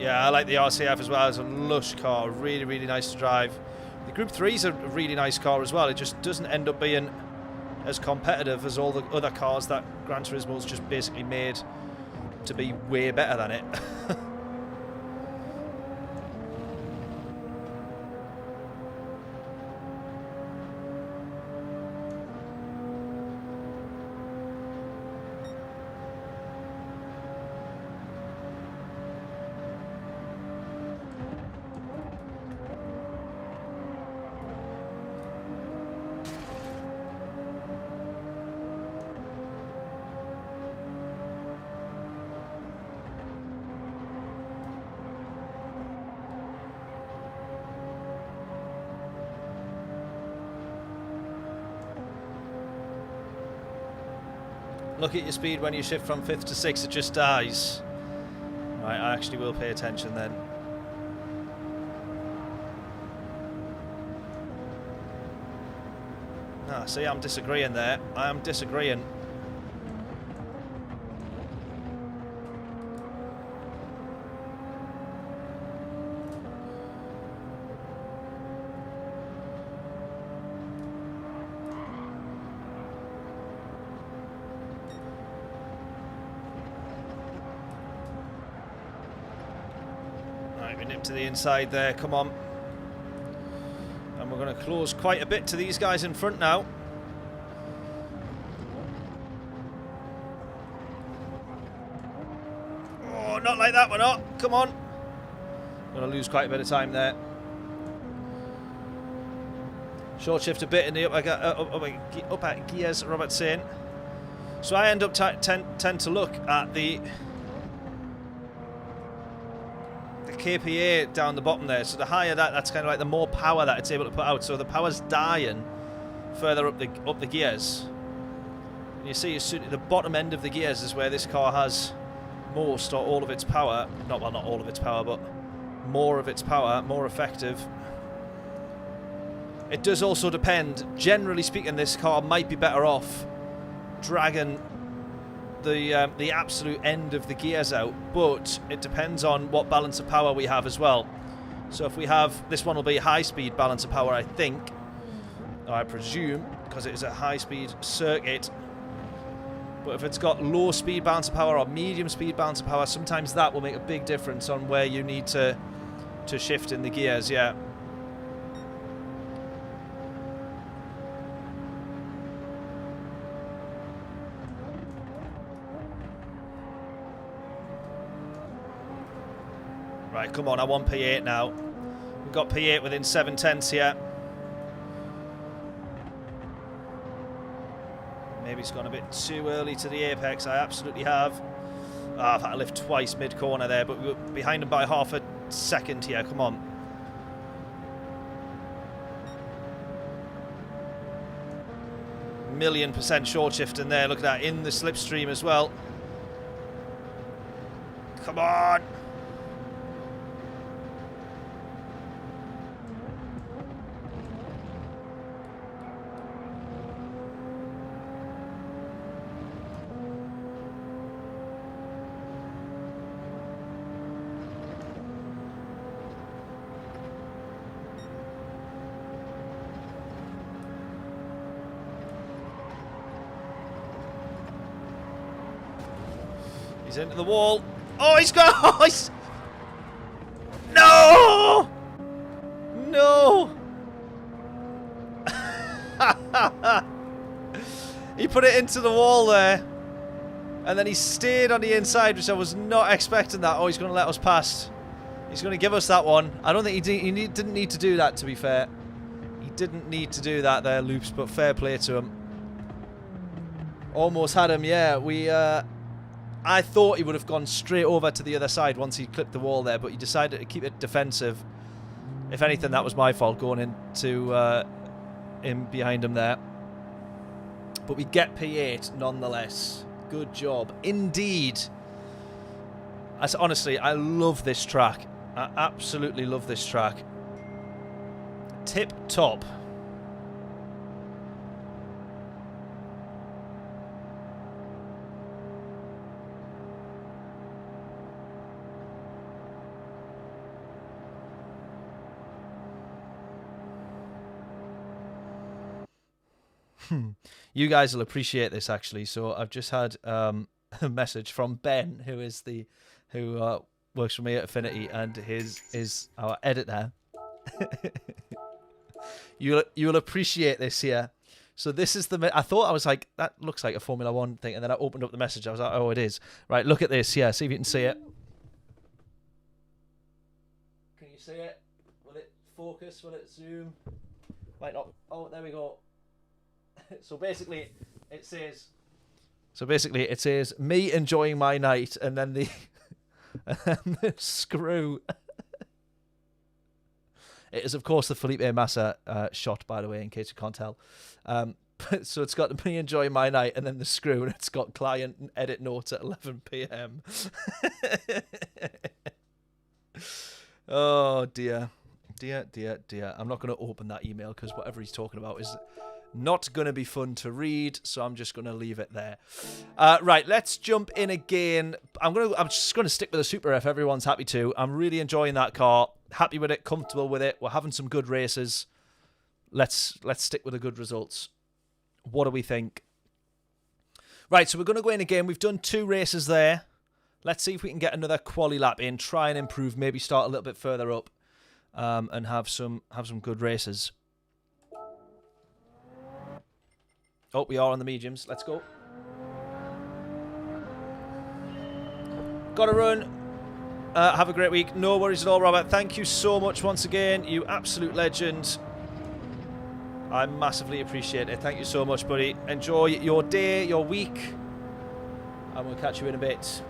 Yeah, I like the RCF as well. It's a lush car, really, really nice to drive. The Group 3 is a really nice car as well. It just doesn't end up being as competitive as all the other cars that Gran Turismo's just basically made to be way better than it. Look at your speed when you shift from 5th to 6th, it just dies. Right, I actually will pay attention then. Ah, see, I'm disagreeing there. I am disagreeing. Nip to the inside there, come on. And we're going to close quite a bit to these guys in front now. Oh, not like that, we're not. Come on. Going to lose quite a bit of time there. Short shift a bit in the upper gears, Robert's saying. So I end up tend to look at the kPa down the bottom there. So the higher that's kind of like the more power that it's able to put out. So the power's dying further up the gears. And you see, the bottom end of the gears is where this car has most or all of its power. Not all of its power, but more of its power, more effective. It does also depend. Generally speaking, this car might be better off dragging the absolute end of the gears out, but it depends on what balance of power we have as well. So if we have, this one will be high speed balance of power, I think, or I presume, because it is a high speed circuit. But if it's got low speed balance of power or medium speed balance of power, sometimes that will make a big difference on where you need to shift in the gears. Yeah. Right, come on, I want P8 now. We've got P8 within 7/10 here. Maybe it's gone a bit too early to the apex. I absolutely have. I've had to lift twice mid-corner there, but we were behind him by half a second here. Come on. $1,000,000% short shift in there. Look at that, in the slipstream as well. Come on. He's into the wall. Oh, he's got... Oh, he's... No! No! He put it into the wall there. And then he stayed on the inside, which I was not expecting that. Oh, he's going to let us past. He's going to give us that one. I don't think he didn't need to do that, to be fair. He didn't need to do that there, Loops, but fair play to him. Almost had him, yeah. I thought he would have gone straight over to the other side once he clipped the wall there, but he decided to keep it defensive. If anything, that was my fault going into in behind him there. But we get P8 nonetheless. Good job. Indeed. Honestly, I love this track. I absolutely love this track. Tip top. You guys will appreciate this, actually. So I've just had a message from Ben, who works for me at Affinity, and is our editor. You'll appreciate this here. So this is the... I thought, I was like, that looks like a Formula 1 thing. And then I opened up the message. I was like, oh, it is. Right, look at this. Yeah, see if you can see it. Can you see it? Will it focus? Will it zoom? Might not. Oh, there we go. So basically, it says... me enjoying my night, and then the... and the screw... It is, of course, the Felipe Massa shot, by the way, in case you can't tell. So it's got me enjoying my night, and then the screw, and it's got client and edit notes at 11 p.m. Oh, dear. Dear, dear, dear. I'm not going to open that email because whatever he's talking about is not going to be fun to read, so I'm just going to leave it there. Right, let's jump in again. I'm just going to stick with the Super if everyone's happy to. I'm really enjoying that car. Happy with it, comfortable with it. We're having some good races. Let's stick with the good results. What do we think? Right, so we're going to go in again. We've done 2 races there. Let's see if we can get another quali lap in. Try and improve. Maybe start a little bit further up, and have some good races. Oh, we are on the mediums. Let's go. Got to run. Have a great week. No worries at all, Robert. Thank you so much once again. You absolute legend. I massively appreciate it. Thank you so much, buddy. Enjoy your day, your week. And we'll catch you in a bit.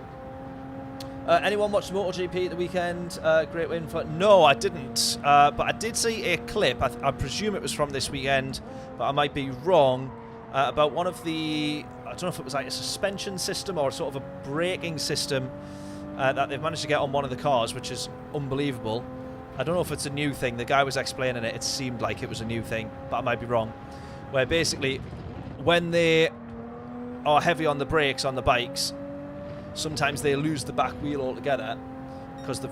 Anyone watch MotoGP the weekend? Great win for... No, I didn't. But I did see a clip. I presume it was from this weekend, but I might be wrong. About one of the... I don't know if it was like a suspension system or sort of a braking system that they've managed to get on one of the cars, which is unbelievable. I don't know if it's a new thing. The guy was explaining it. It seemed like it was a new thing, but I might be wrong. Where basically, when they are heavy on the brakes on the bikes, sometimes they lose the back wheel altogether because the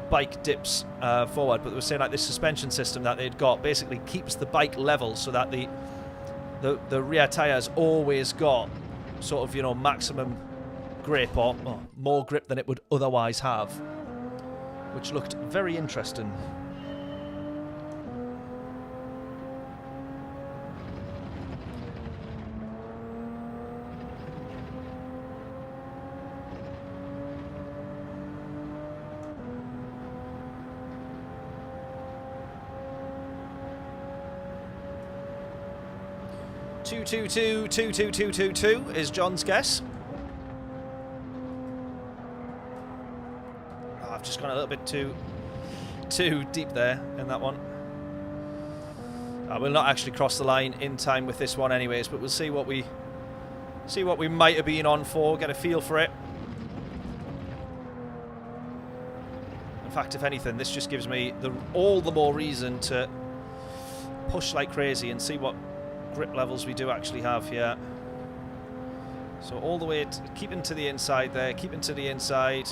bike dips forward. But they were saying like this suspension system that they'd got basically keeps the bike level so that the rear tyres always got sort of, you know, maximum grip or more grip than it would otherwise have, which looked very interesting. Two is John's guess. I've just gone a little bit too deep there in that one. We'll not actually cross the line in time with this one anyways, but we'll see what we might have been on for, get a feel for it. In fact, if anything, this just gives me all the more reason to push like crazy and see what grip levels we do actually have here. So all the way, keeping to the inside there, keeping to the inside.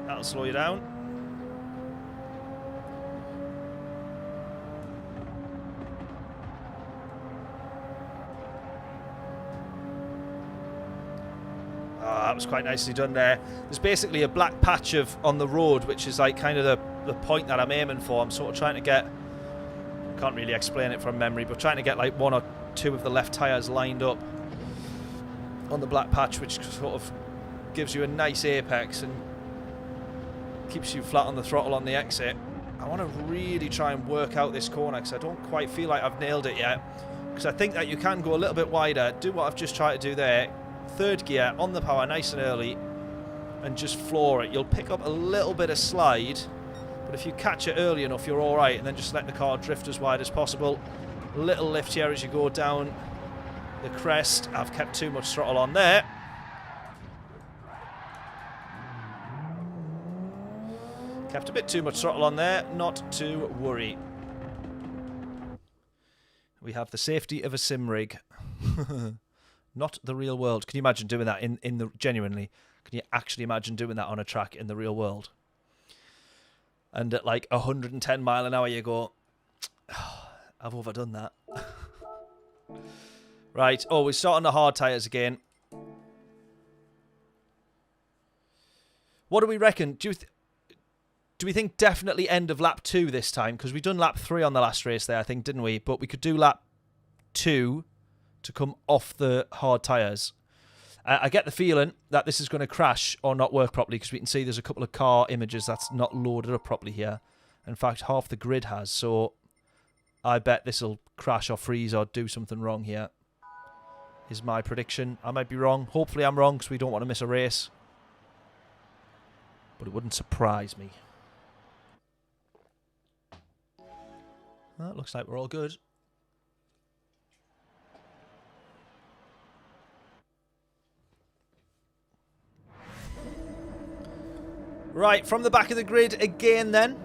That'll slow you down. That was quite nicely done there. There's basically a black patch on the road, which is like kind of the point that I'm aiming for. I'm sort of trying to get, can't really explain it from memory, but trying to get like 1 or 2 of the left tyres lined up on the black patch, which sort of gives you a nice apex and keeps you flat on the throttle on the exit. I want to really try and work out this corner because I don't quite feel like I've nailed it yet, because I think that you can go a little bit wider, do what I've just tried to do there, 3rd gear on the power nice and early and just floor it. You'll pick up a little bit of slide, but if you catch it early enough you're alright, and then just let the car drift as wide as possible. Little lift here as you go down the crest. I've kept too much throttle on there. Kept a bit too much throttle on there. Not to worry. We have the safety of a sim rig. Not the real world. Can you imagine doing that in the... Genuinely, can you actually imagine doing that on a track in the real world? And at like 110 mile an hour you go, oh, I've overdone that. Right. Oh, we start on the hard tyres again. What do we reckon? Do we think definitely end of lap 2 this time? Because we done lap 3 on the last race there, I think, didn't we? But we could do lap 2 to come off the hard tyres. I get the feeling that this is going to crash or not work properly because we can see there's a couple of car images that's not loaded up properly here. In fact, half the grid has. So I bet this will crash or freeze or do something wrong here. Is my prediction. I might be wrong. Hopefully I'm wrong because we don't want to miss a race. But it wouldn't surprise me. Well, it looks like we're all good. Right, from the back of the grid again then.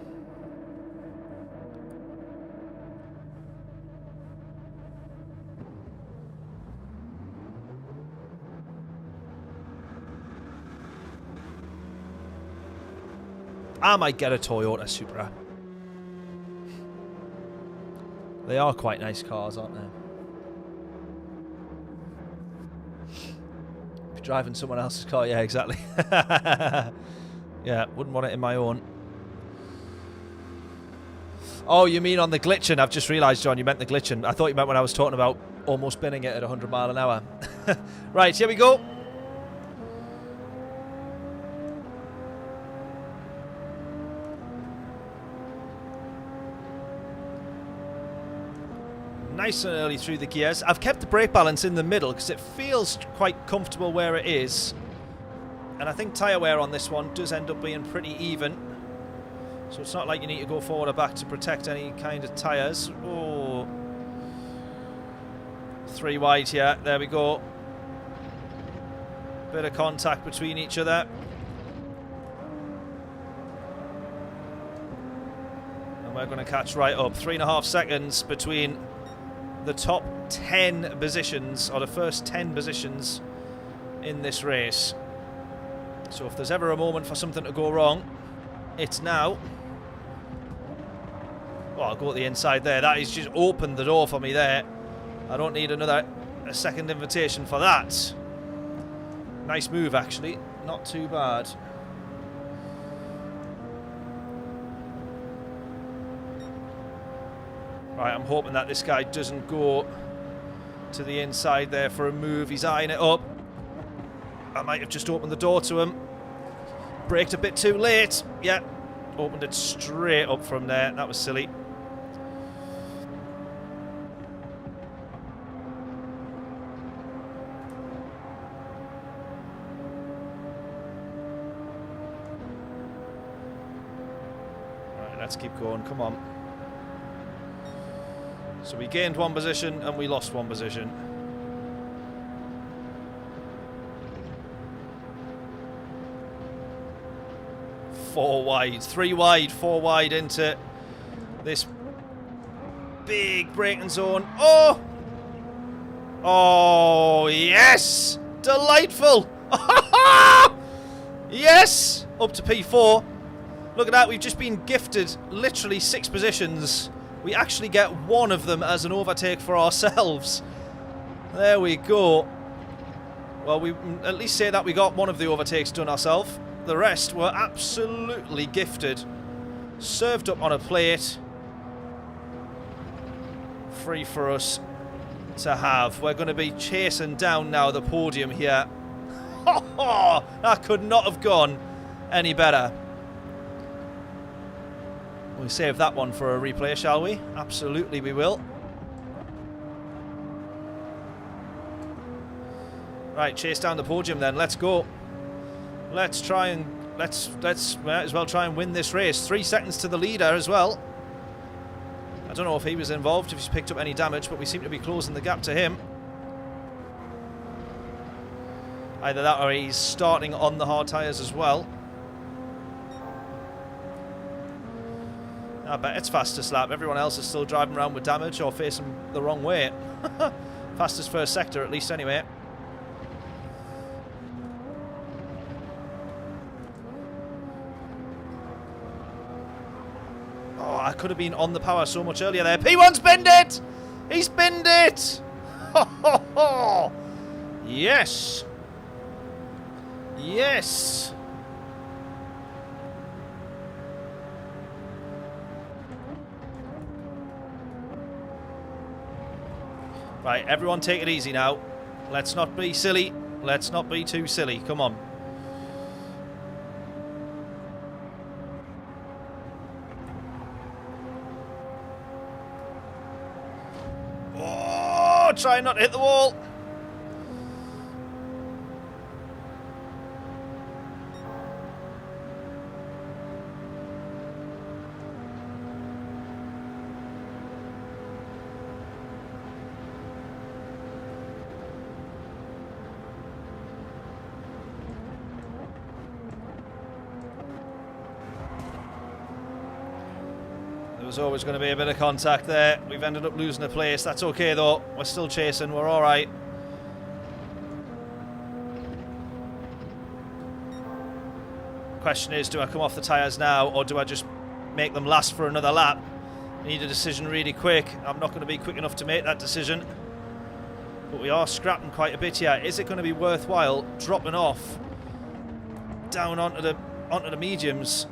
I might get a Toyota Supra. They are quite nice cars, aren't they? Be driving someone else's car, yeah, exactly. Yeah, wouldn't want it in my own. Oh, you mean on the glitching? I've just realised, John, you meant the glitching. I thought you meant when I was talking about almost binning it at 100 mile an hour. Right, here we go. Nice and early through the gears. I've kept the brake balance in the middle because it feels quite comfortable where it is. And I think tyre wear on this one does end up being pretty even. So it's not like you need to go forward or back to protect any kind of tyres. Oh. 3 wide here. There we go. Bit of contact between each other. And we're going to catch right up. 3.5 seconds between the top 10 positions, or the first 10 positions in this race. So if there's ever a moment for something to go wrong, it's now. Well, I'll go at the inside there. That has just opened the door for me there. I don't need a second invitation for that. Nice move, actually. Not too bad. Right, I'm hoping that this guy doesn't go to the inside there for a move. He's eyeing it up. I might have just opened the door to him. Braked a bit too late. Yeah, opened it straight up from there. That was silly. Right, let's keep going. Come on. So we gained 1 position and we lost 1 position. Four wide, 3 wide, 4 wide into this big braking zone. Oh! Oh, yes! Delightful! Yes! Up to P4. Look at that, we've just been gifted literally 6 positions. We actually get 1 of them as an overtake for ourselves. There we go. Well, we at least say that we got 1 of the overtakes done ourselves. The rest were absolutely gifted. Served up on a plate. Free for us to have. We're going to be chasing down now the podium here. That could not have gone any better. We'll save that one for a replay, shall we? Absolutely we will. Right, chase down the podium then. Let's go. Let's try and let's might as well try and win this race. 3 seconds to the leader as well. don't know if he was involved, if he's picked up any damage, but we seem to be closing the gap to him. Either that or he's starting on the hard tyres as well. I bet it's fastest lap. Everyone else is still driving around with damage or facing the wrong way. Fastest first sector, at least, anyway. Oh, I could have been on the power so much earlier there. P1's binned it! He's binned it! Ho, ho, ho. Yes! Yes! Right, everyone take it easy now. Let's not be silly. Let's not be too silly. Come on. Oh, try not to hit the wall. There's always going to be a bit of contact there. We've ended up losing a place. That's okay though. We're still chasing. We're all right. Question is, do I come off the tyres now or do I just make them last for another lap? I need a decision really quick. I'm not going to be quick enough to make that decision. But we are scrapping quite a bit here. Is it going to be worthwhile dropping off down onto the mediums?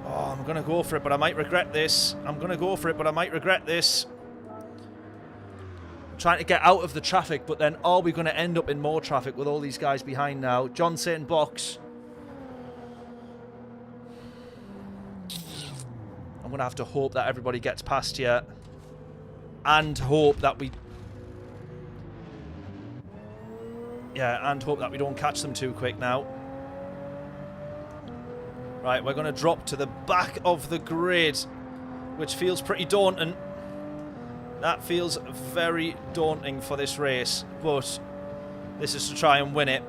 Oh, I'm going to go for it, but I might regret this. I'm going to go for it, but I might regret this. I'm trying to get out of the traffic, but then are we going to end up in more traffic with all these guys behind now? John St. Box. I'm going to have to hope that everybody gets past here. And hope that we... Yeah, and hope that we don't catch them too quick now. Right, we're going to drop to the back of the grid, which feels pretty daunting. That feels very daunting for this race, but this is to try and win it.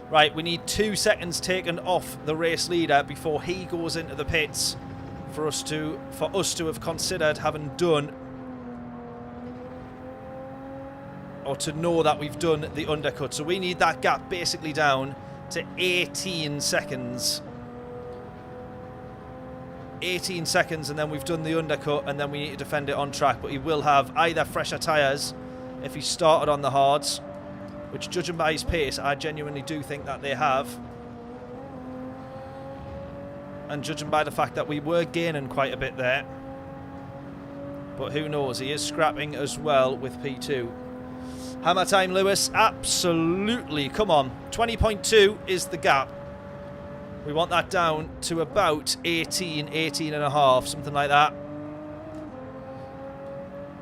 Right, we need 2 seconds taken off the race leader before he goes into the pits for us to have considered having done, or to know that we've done the undercut. So we need that gap basically down to 18 seconds. 18 seconds and then we've done the undercut and then we need to defend it on track, but he will have either fresher tyres if he started on the hards, which judging by his pace I genuinely do think that they have, and judging by the fact that we were gaining quite a bit there, but who knows, he is scrapping as well with P2. Hammer time, Lewis, absolutely, come on, 20.2 is the gap. We want that down to about 18 and a half, something like that.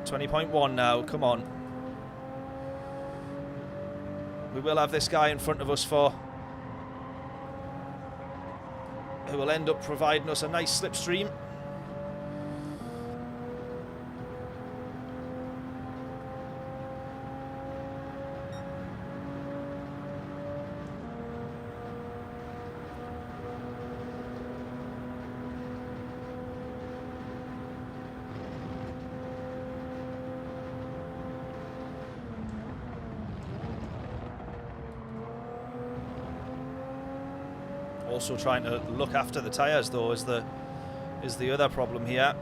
20.1 now, come on. We will have this guy in front of us who will end up providing us a nice slipstream. Also trying to look after the tyres though is the other problem here.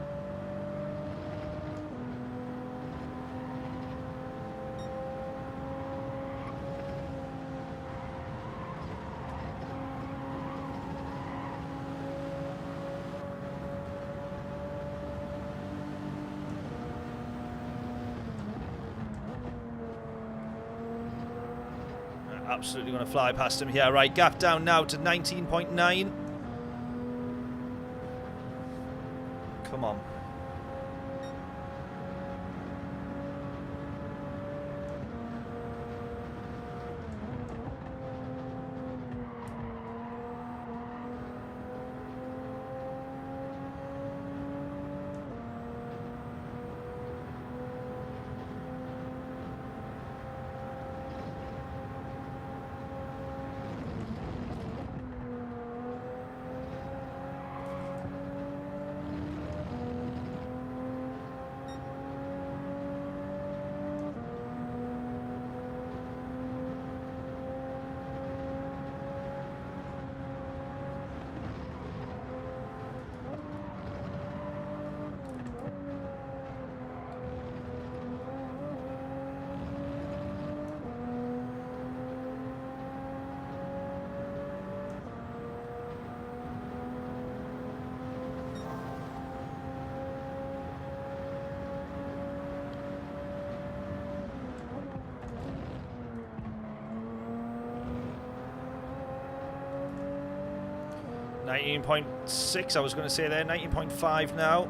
Absolutely going to fly past him here. Right, gap down now to 19.9. Come on. 19.6, I was going to say there, 19.5 now.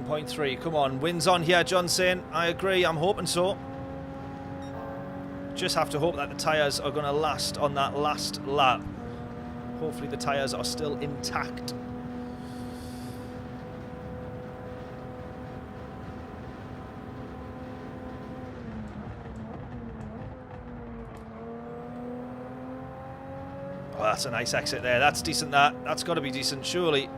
.3. Come on, wins on here, Johnson. I agree, I'm hoping so. Just have to hope that the tyres are going to last on that last lap. Hopefully the tyres are still intact. Oh, that's a nice exit there. That's decent, that. That's got to be decent, surely.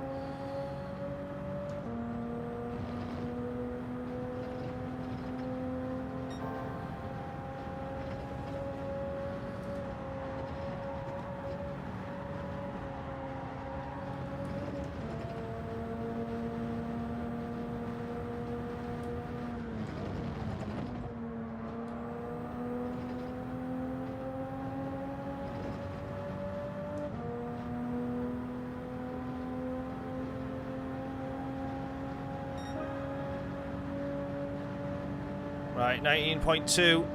Right, 19.2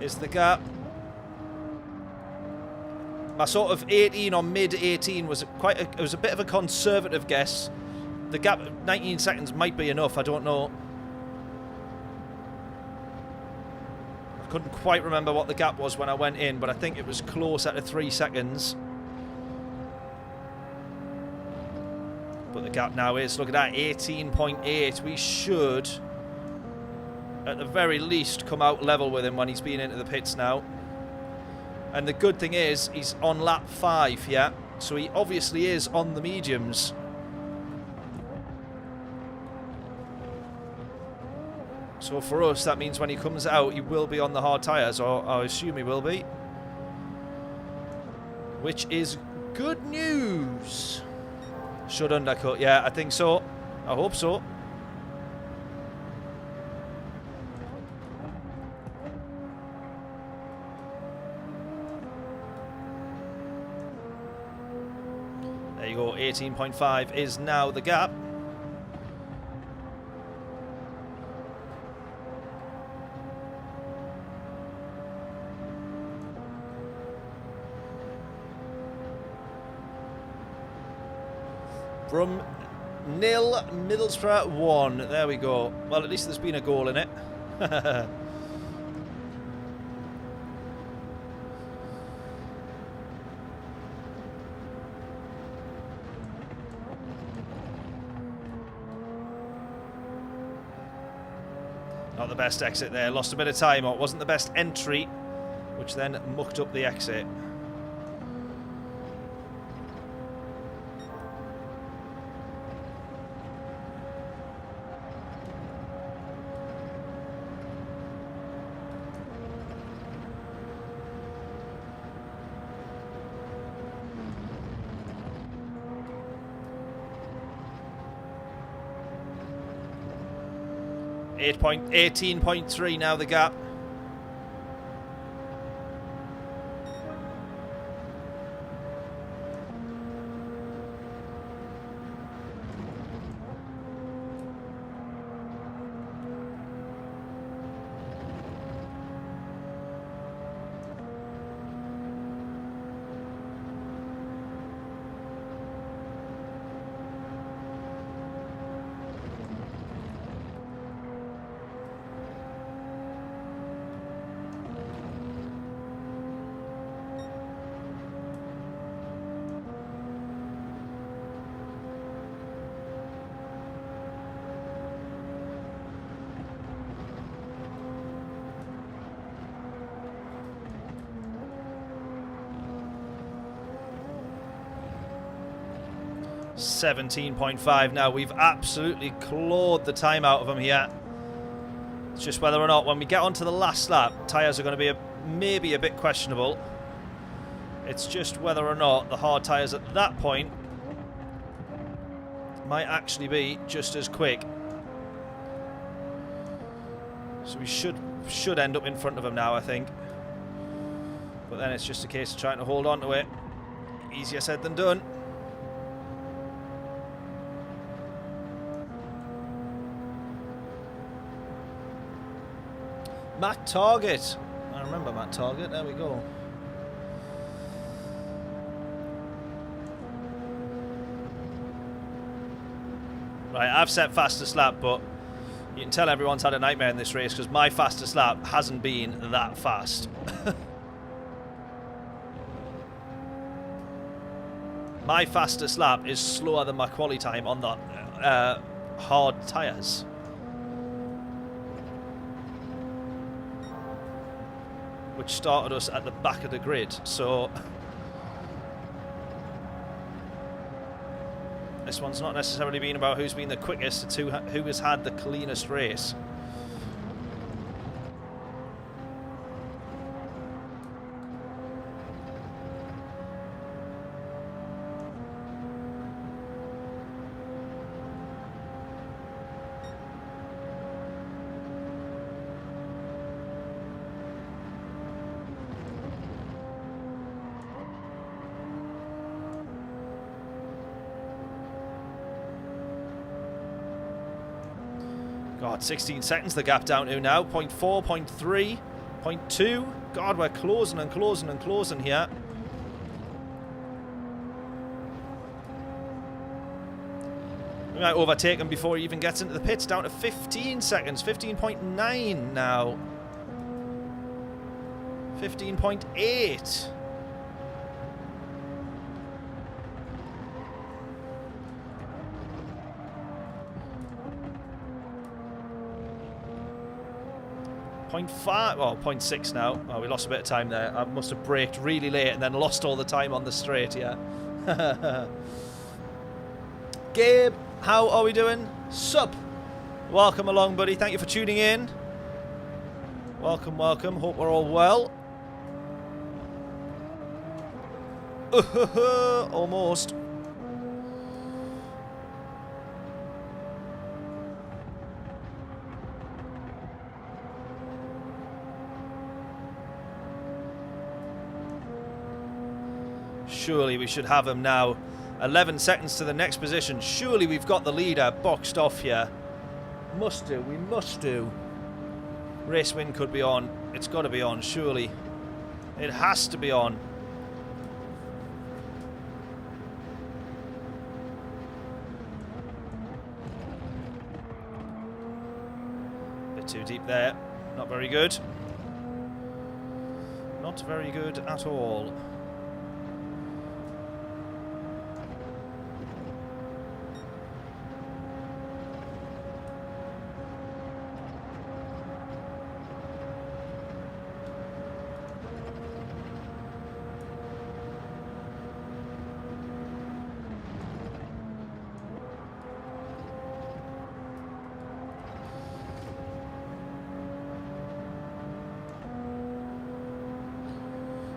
is the gap. My sort of 18 or mid 18 was it was a bit of a conservative guess. The gap of 19 seconds might be enough, I don't know. I couldn't quite remember what the gap was when I went in, but I think it was closer to 3 seconds. But the gap now is, look at that, 18.8. We should, at the very least, come out level with him when he's been into the pits now. And the good thing is, he's on lap 5, yeah? So he obviously is on the mediums. So for us, that means when he comes out, he will be on the hard tyres, or I assume he will be. Which is good news. Should undercut, yeah, I think so. I hope so. There you go, 18.5 is now the gap. From 0, Middlesbrough 1. There we go. Well, at least there's been a goal in it. Not the best exit there. Lost a bit of time. Or it wasn't the best entry, which then mucked up the exit. .8, 18.3 now the gap. .5 now. We've absolutely clawed the time out of him here. It's just whether or not when we get onto the last lap, tyres are going to be maybe a bit questionable. It's just whether or not the hard tyres at that point might actually be just as quick. So we should end up in front of him now, I think. But then it's just a case of trying to hold on to it. Easier said than done. Matt Target. I remember Matt Target. There we go. Right, I've set fastest lap, but you can tell everyone's had a nightmare in this race because my fastest lap hasn't been that fast. My fastest lap is slower than my quali time on the hard tyres. Which started us at the back of the grid, so this one's not necessarily been about who's been the quickest, it's who has had the cleanest race. God, 16 seconds the gap down to now. 0.4, 0.3, 0.2. God, we're closing and closing and closing here. We might overtake him before he even gets into the pits. Down to 15 seconds. 15.9 now. 15.8. .5, well, 0.6 now. Oh, we lost a bit of time there. I must have braked really late and then lost all the time on the straight, yeah. Gabe, how are we doing? Sup? Welcome along, buddy. Thank you for tuning in. Welcome, welcome. Hope we're all well. Almost. Surely we should have him now. 11 seconds to the next position. Surely we've got the leader boxed off here. Must do. We must do. Race win could be on. It's got to be on, surely. It has to be on. Bit too deep there. Not very good. Not very good at all.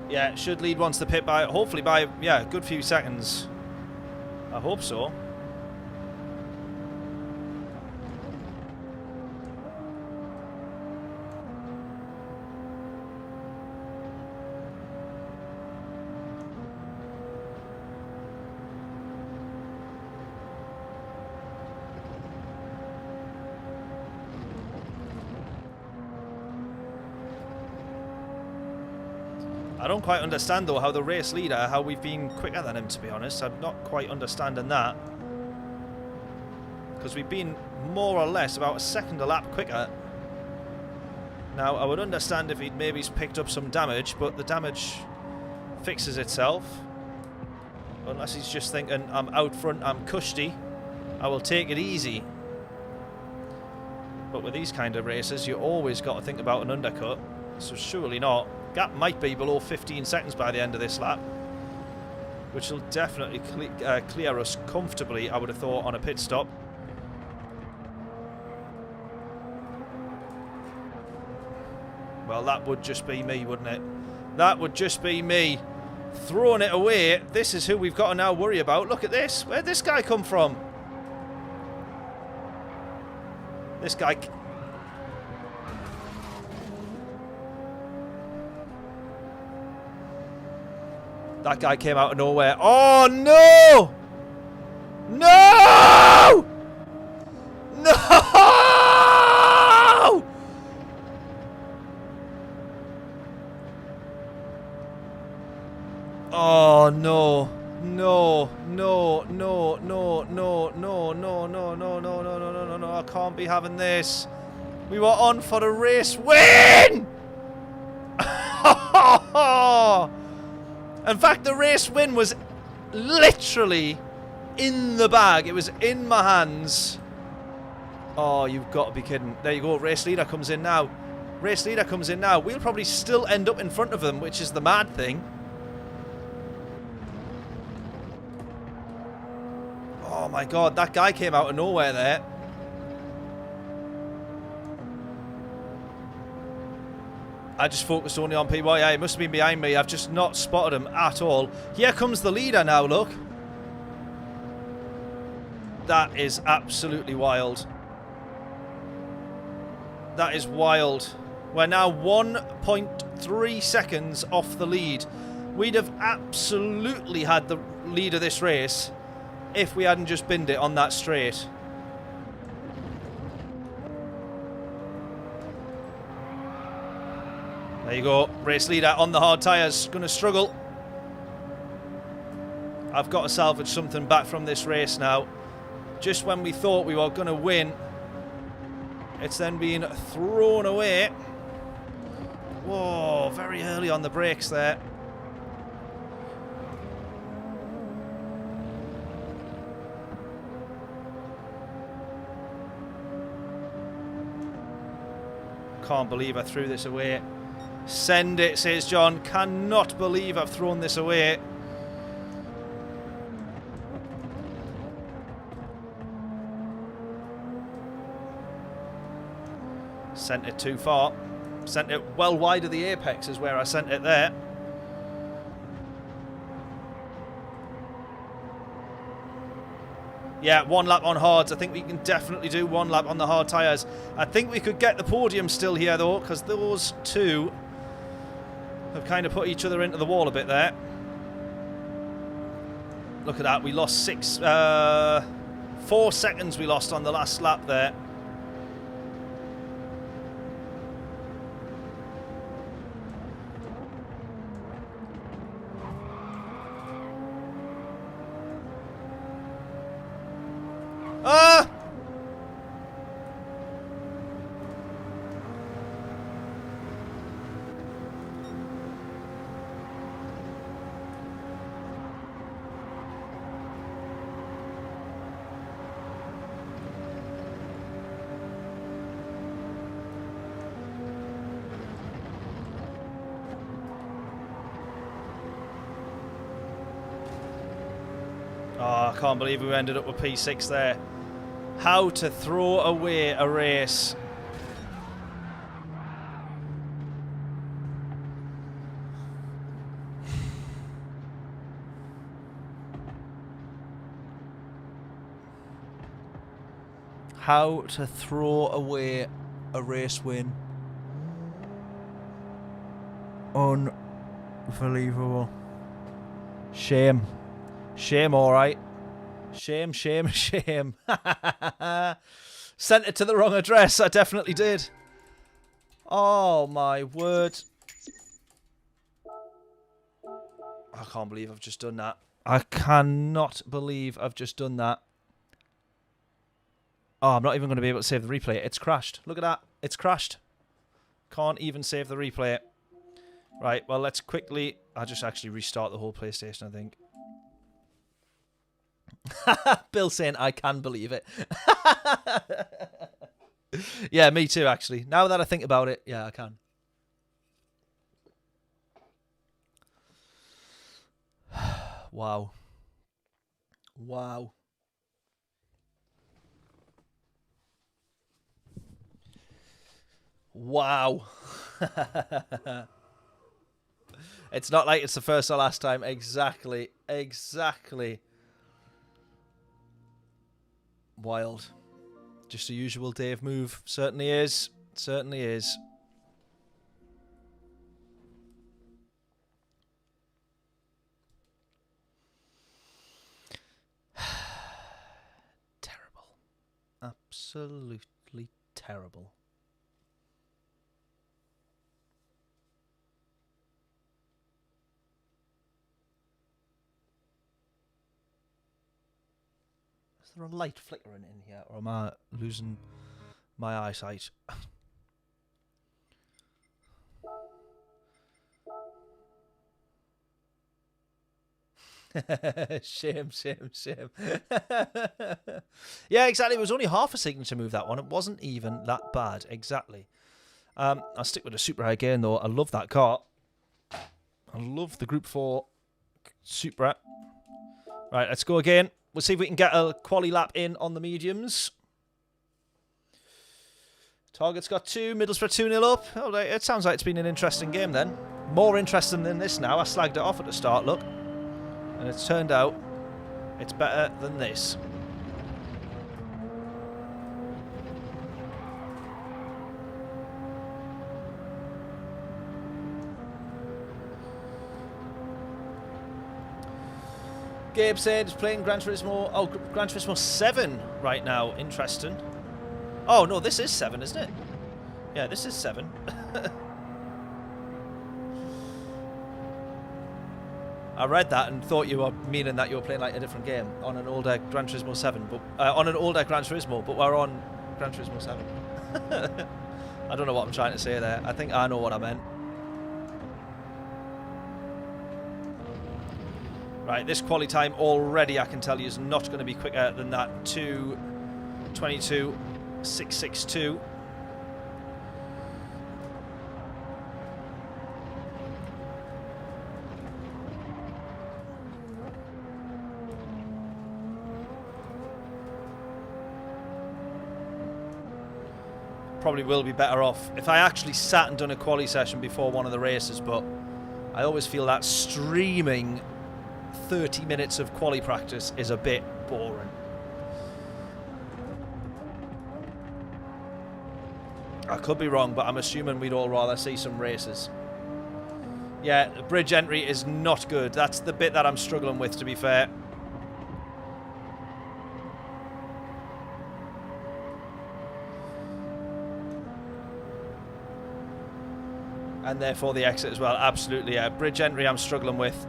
Yeah, should lead once the pit by, hopefully by, yeah, a good few seconds. I hope so. I don't quite understand though how the race leader, how we've been quicker than him, to be honest. I'm not quite understanding that. Because we've been more or less about a second a lap quicker. Now I would understand if he'd maybe picked up some damage, but the damage fixes itself. Unless he's just thinking, I'm out front, I'm cushy, I will take it easy. But with these kind of races, you always got to think about an undercut. So surely not. Gap might be below 15 seconds by the end of this lap, which will definitely clear us comfortably, I would have thought, on a pit stop. Well, that would just be me, wouldn't it? That would just be me throwing it away. This is who we've got to now worry about. Look at this. Where'd this guy come from? This guy... That guy came out of nowhere. Oh, no! No! No! no, no, no, no, no, no, no, no, no, no, no. I can't be having this. We were on for a race win! In fact, the race win was literally in the bag. It was in my hands. Oh, you've got to be kidding. There you go. Race leader comes in now. Race leader comes in now. We'll probably still end up in front of them, which is the mad thing. Oh my god, that guy came out of nowhere there. I just focused only on PYA. He must have been behind me. I've just not spotted him at all. Here comes the leader now, look. That is absolutely wild. That is wild. We're now 1.3 seconds off the lead. We'd have absolutely had the lead of this race if we hadn't just binned it on that straight. There you go. Race leader on the hard tyres. Going to struggle. I've got to salvage something back from this race now. Just when we thought we were going to win, it's then being thrown away. Whoa, very early on the brakes there. Can't believe I threw this away. Send it, says John. Cannot believe I've thrown this away. Sent it too far. Sent it well wide of the apex is where I sent it there. Yeah, 1 lap on hards. I think we can definitely do 1 lap on the hard tyres. I think we could get the podium still here though, because those two have kind of put each other into the wall a bit there. Look at that. We lost 4 seconds we lost on the last lap there. Ah! Oh, I can't believe we ended up with P6 there. How to throw away a race. How to throw away a race win. Unbelievable. Shame. Shame, alright. Shame, shame, shame. Sent it to the wrong address. I definitely did. Oh, my word. I can't believe I've just done that. I cannot believe I've just done that. Oh, I'm not even going to be able to save the replay. It's crashed. Look at that. It's crashed. Can't even save the replay. Right, well, let's quickly... I'll just actually restart the whole PlayStation, I think. Bill saying, I can believe it. Yeah, me too, actually. Now that I think about it, yeah, I can. Wow. Wow. Wow. It's not like it's the first or last time. Exactly. Exactly. Wild. Just a usual Dave move. Certainly is. Certainly is. Terrible. Absolutely terrible. there a light flickering in here, or am I losing my eyesight? Shame. Yeah, exactly. It was only half a second to move that one. It wasn't even that bad. Exactly. I'll stick with the Supra again, though. I love that car. I love the Group 4 Supra. Right, let's go again. We'll see if we can get a quali lap in on the mediums. Target's got 2. Middlesbrough 2-0 up. Oh, it sounds like it's been an interesting game then. More interesting than this now. I slagged it off at the start, look. And it's turned out it's better than this. Gabe said he's playing Gran Turismo. Oh, Gran Turismo 7 right now. Interesting. Oh, no, this is 7, isn't it? Yeah, this is 7. I read that and thought you were meaning that you were playing like a different game on an older Gran Turismo 7, but on an older Gran Turismo, but we're on Gran Turismo 7. I don't know what I'm trying to say there. I think I know what I meant. Right, this quali time already I can tell you is not going to be quicker than that 2:22.662. Probably will be better off if I actually sat and done a quali session before one of the races, but I always feel that streaming 30 minutes of quali practice is a bit boring. I could be wrong, but I'm assuming we'd all rather see some races. Yeah, the bridge entry is not good. That's the bit that I'm struggling with, to be fair. And therefore the exit as well. Absolutely, yeah. Bridge entry I'm struggling with.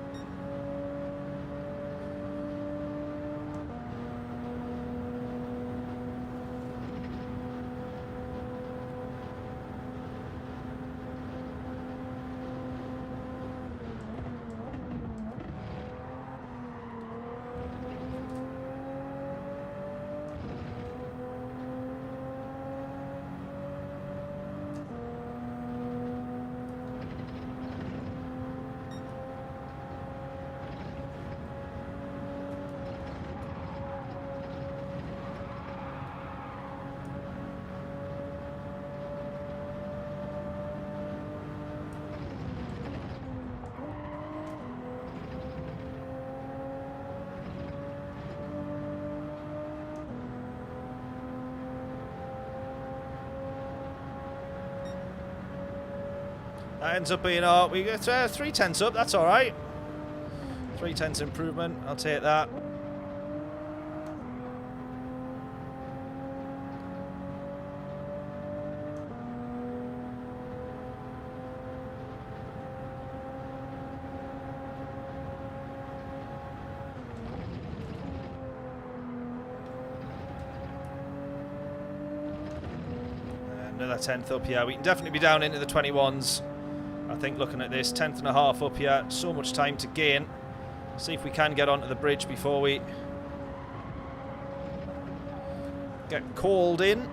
That ends up being we get 3/10 up. That's all right. 3/10 improvement. I'll take that. Another 10th up here. We can definitely be down into the 21s. I think looking at this, 10th and a half up here, so much time to gain. See if we can get onto the bridge before we get called in.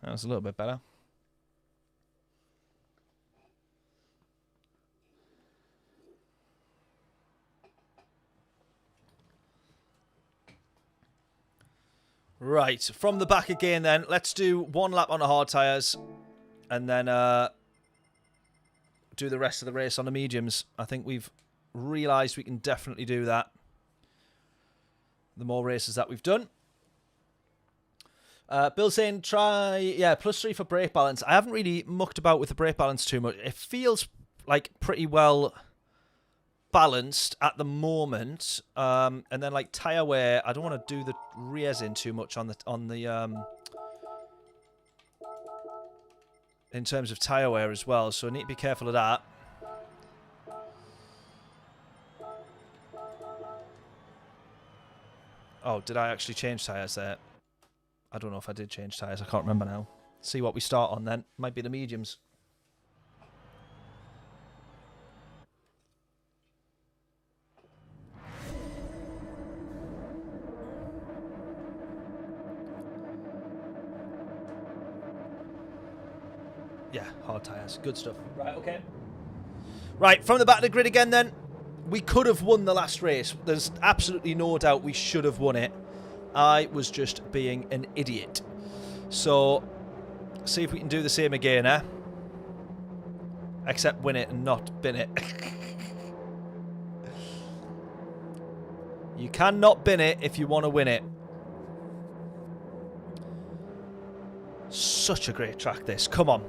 That was a little bit better. Right, from the back again then. Let's do one lap on the hard tyres and then do the rest of the race on the mediums. I think we've realised we can definitely do that. The more races that we've done. Bill saying try, yeah, +3 for brake balance. I haven't really mucked about with the brake balance too much. It feels like pretty well balanced at the moment, and then like tire wear, I don't want to do the rears in too much on the in terms of tire wear as well, so I need to be careful of that. Oh, did I actually change tyres there? I don't know if I did change tyres. I can't remember now. See what we start on then. Might be the mediums. Yeah, hard tyres. Good stuff. Right, okay. Right, from the back of the grid again then. We could have won the last race. There's absolutely no doubt we should have won it. I was just being an idiot. So, see if we can do the same again, eh? Except win it and not bin it. You cannot bin it if you want to win it. Such a great track, this. Come on.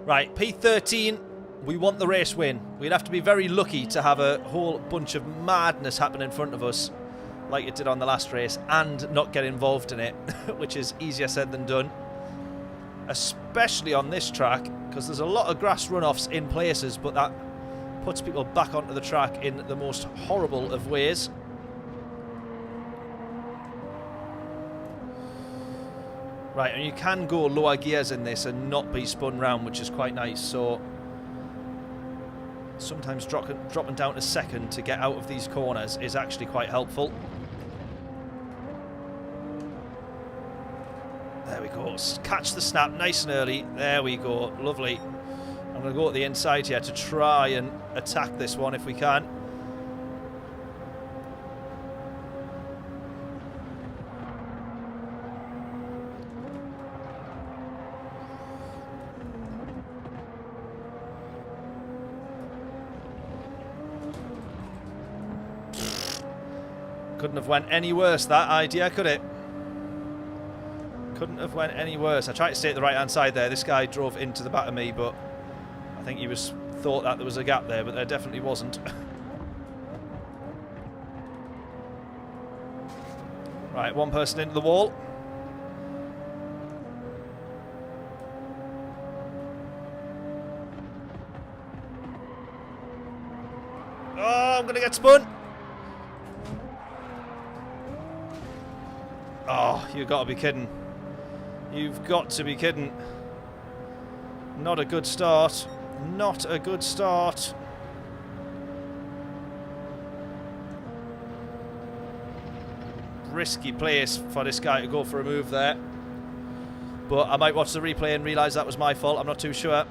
Right, P13. We want the race win. We'd have to be very lucky to have a whole bunch of madness happen in front of us, like it did on the last race, and not get involved in it, which is easier said than done. Especially on this track, because there's a lot of grass runoffs in places, but that puts people back onto the track in the most horrible of ways. Right, and you can go lower gears in this and not be spun round, which is quite nice. So sometimes dropping down to second to get out of these corners is actually quite helpful. There we go. Catch the snap nice and early. There we go. Lovely. I'm going to go at the inside here to try and attack this one if we can. Couldn't have went any worse, that idea, could it? Couldn't have went any worse. I tried to stay at the right-hand side there. This guy drove into the back of me, but I think he thought that there was a gap there, but there definitely wasn't. Right, one person into the wall. Oh, I'm going to get spun. Oh, you've got to be kidding. You've got to be kidding. Not a good start. Not a good start. Risky place for this guy to go for a move there. But I might watch the replay and realise that was my fault. I'm not too sure.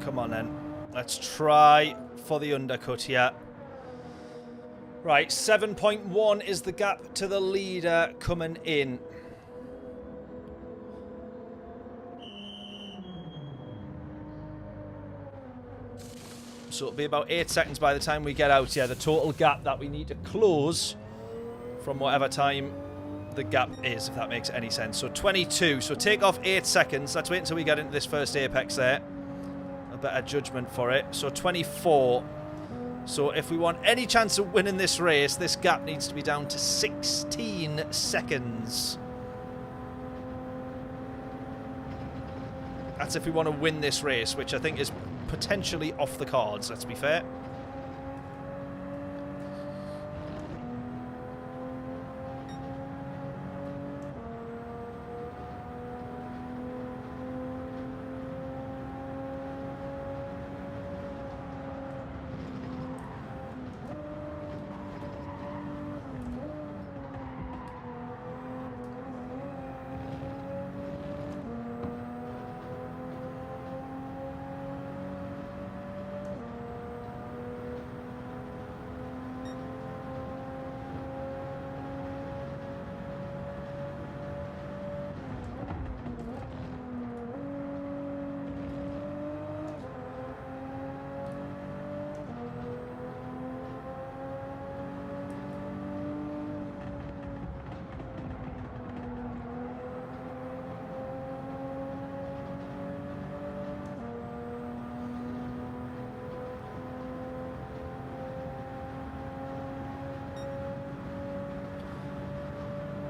Come on then. Let's try for the undercut here. Right, 7.1 is the gap to the leader coming in. So it'll be about 8 seconds by the time we get out here. The total gap that we need to close from whatever time the gap is, if that makes any sense. So 22. So take off 8 seconds. Let's wait until we get into this first apex there. A better judgment for it. So 24. So if we want any chance of winning this race, this gap needs to be down to 16 seconds. That's if we want to win this race, which I think is potentially off the cards, let's be fair.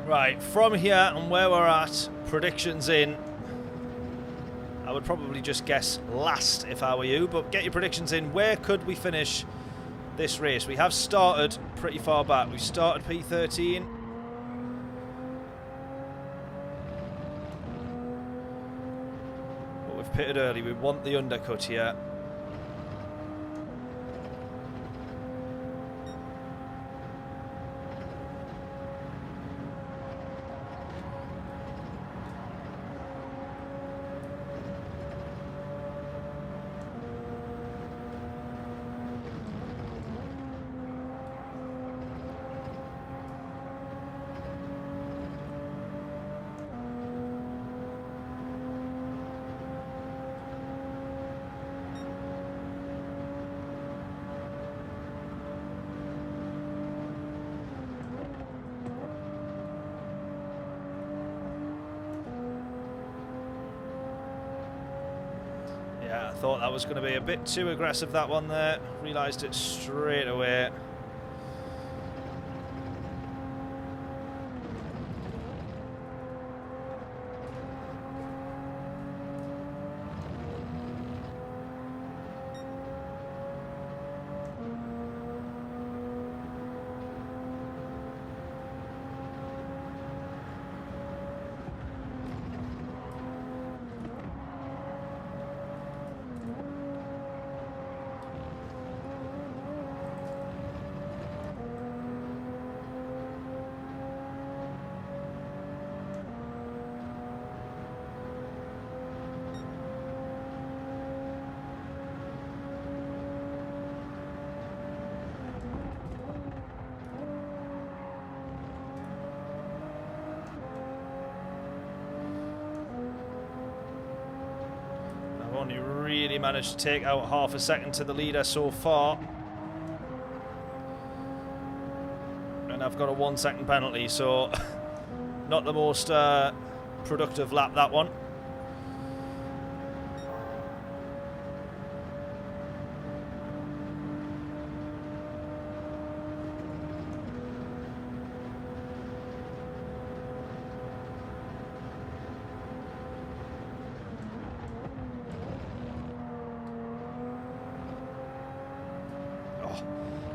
Right, from here and where we're at, predictions in. I would probably just guess last if I were you, but get your predictions in. Where could we finish this race? We have started pretty far back. We started P13. But we've pitted early. We want the undercut here. Yeah, I thought that was going to be a bit too aggressive, that one there. Realised it straight away. Only really managed to take out half a second to the leader so far. And I've got a 1 second penalty, so not the most productive lap, that one.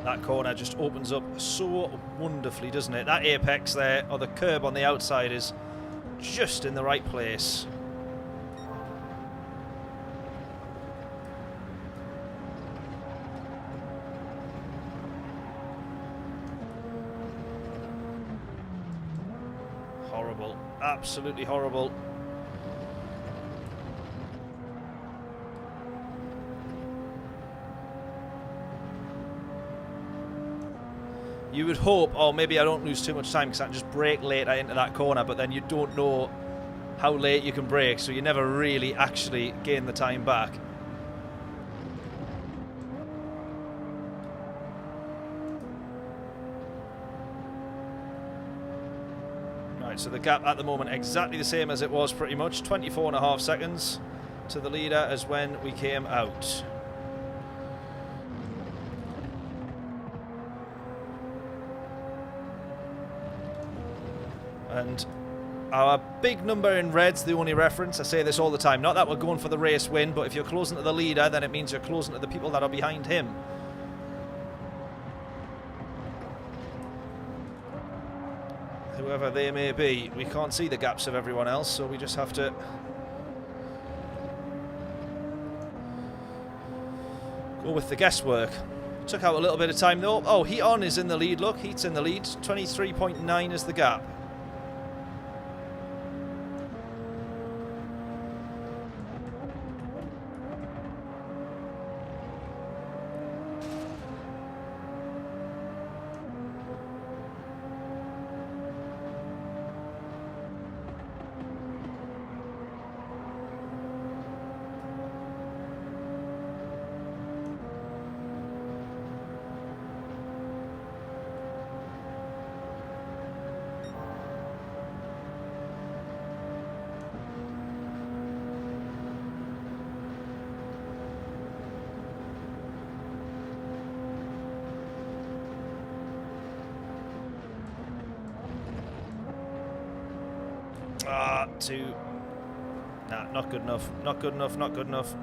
That corner just opens up so wonderfully, doesn't it? That apex there, or the curb on the outside, is just in the right place. Horrible. Absolutely horrible. You would hope, oh, maybe I don't lose too much time because I can just brake later into that corner, but then you don't know how late you can brake, so you never really actually gain the time back. Right, so the gap at the moment exactly the same as it was pretty much, 24.5 seconds to the leader as when we came out. And our big number in red's the only reference. I say this all the time. Not that we're going for the race win, but if you're closing to the leader, then it means you're closing to the people that are behind him. Whoever they may be. We can't see the gaps of everyone else, so we just have to go with the guesswork. Took out a little bit of time though. Oh, Heat On is in the lead, look. Heat's in the lead. 23.9 is the gap. 2. Nah, not good enough. Not good enough. Not good enough.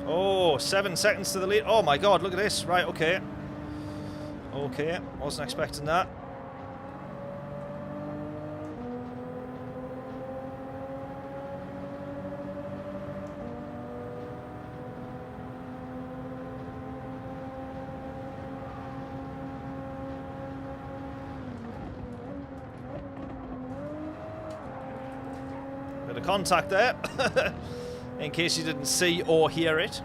Oh, 7 seconds to the lead. Oh my god, look at this. Right, okay. Okay, wasn't expecting that. Bit of contact there. In case you didn't see or hear it.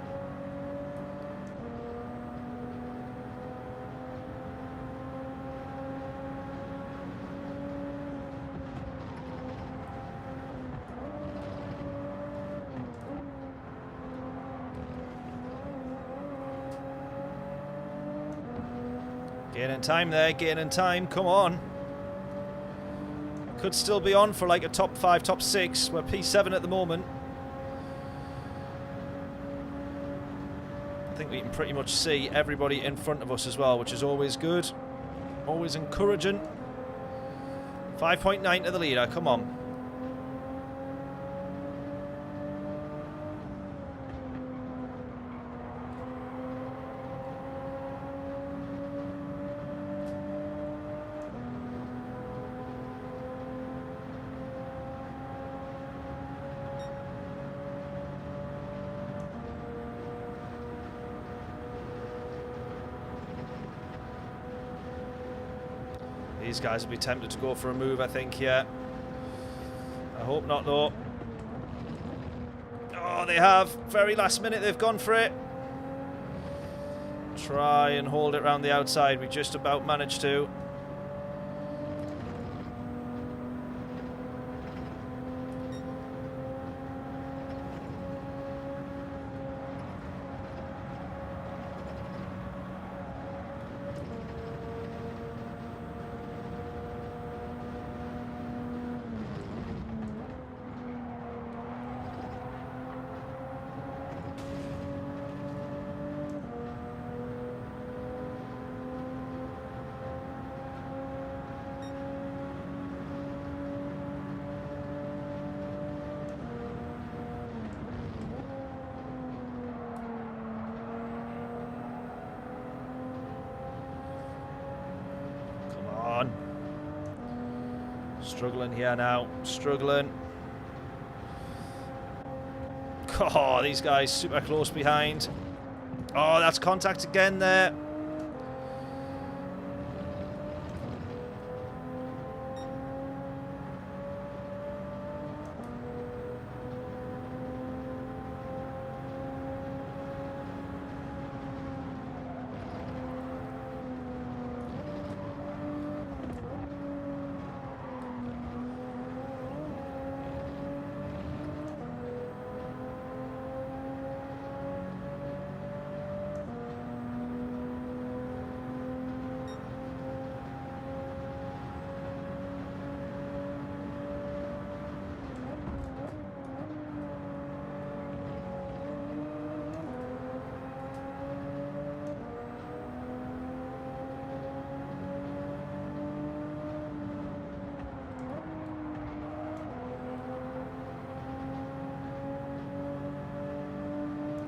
Gaining time there, gaining time, come on. Could still be on for like a top 5, top 6. We're P7 at the moment. I think we can pretty much see everybody in front of us as well, which is always good. Always encouraging. 5.9 to the leader, come on. These guys will be tempted to go for a move, I think, yeah. I hope not, though. Oh, they have. Very last minute, they've gone for it. Try and hold it around the outside. We just about managed to. Struggling here now. Struggling. Oh, these guys super close behind. Oh, that's contact again there.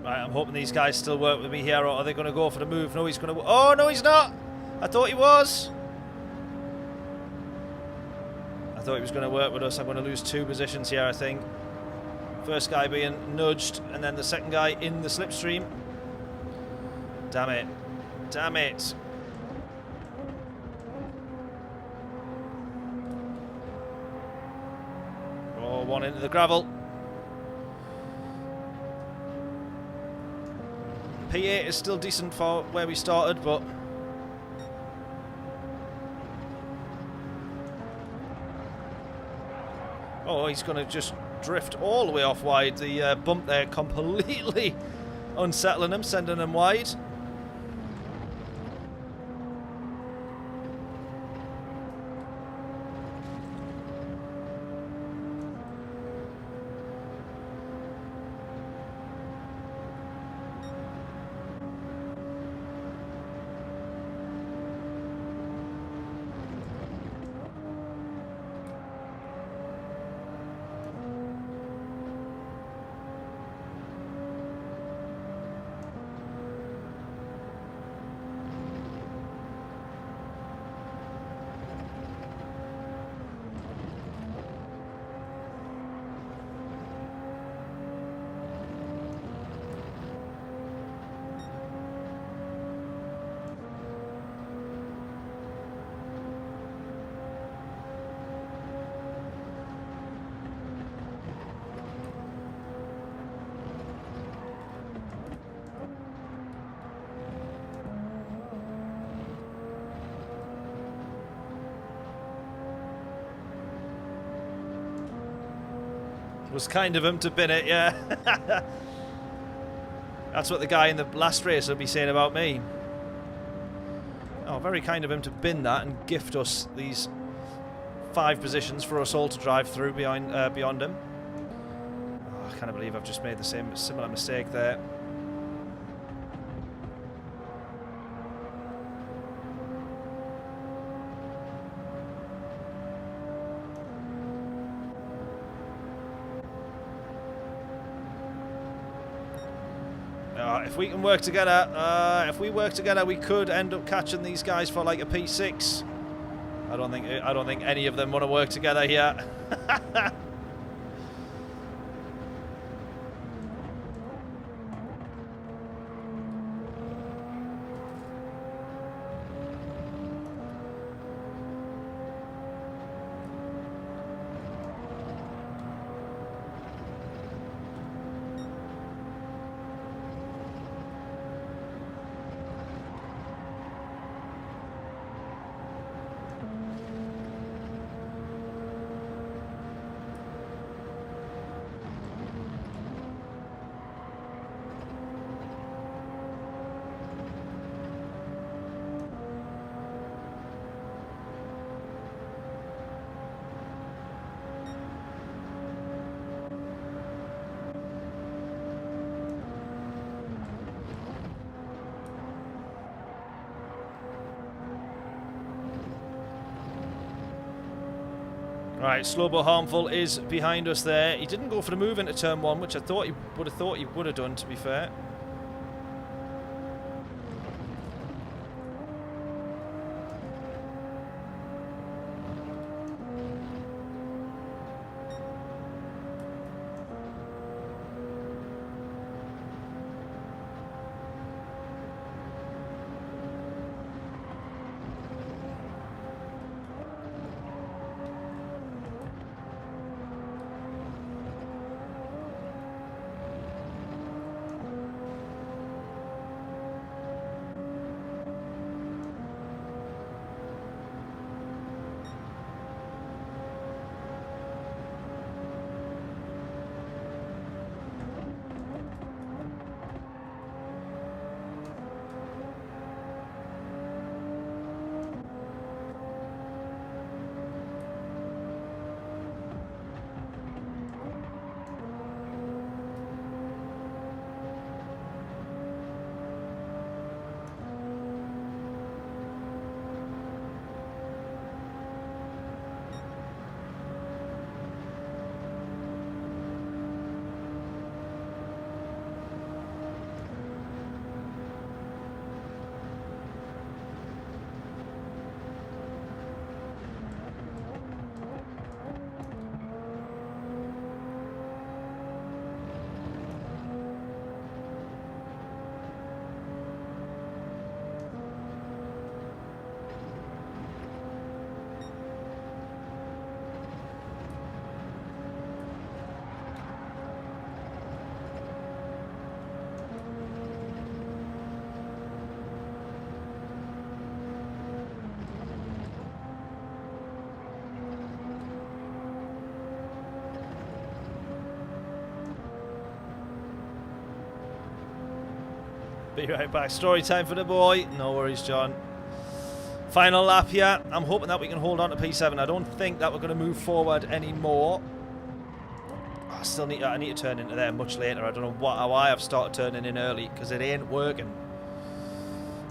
Right, I'm hoping these guys still work with me here, or are they going to go for the move? No, he's going to... Oh, no, he's not! I thought he was! I thought he was going to work with us. I'm going to lose 2 positions here, I think. First guy being nudged, and then the second guy in the slipstream. Damn it. Damn it. Oh, 1 into the gravel. P8 is still decent for where we started, but Oh, he's going to just drift all the way off wide. The bump there completely unsettling him, sending him wide. Was kind of him to bin it, yeah. That's what the guy in the last race will be saying about me. Oh, very kind of him to bin that and gift us these 5 positions for us all to drive through beyond him. Oh, I can't believe I've just made the similar mistake there. If we can work together, we could end up catching these guys for like a P6. I don't think any of them want to work together here. Right, Slow But Harmful is behind us there. He didn't go for the move into turn 1, which I thought he would have done, to be fair. Be right back. Story time for the boy. No worries, John. Final lap here. I'm hoping that we can hold on to P7. I don't think that we're going to move forward anymore. I still need. I need to turn into there much later. I don't know why I've started turning in early, because it ain't working.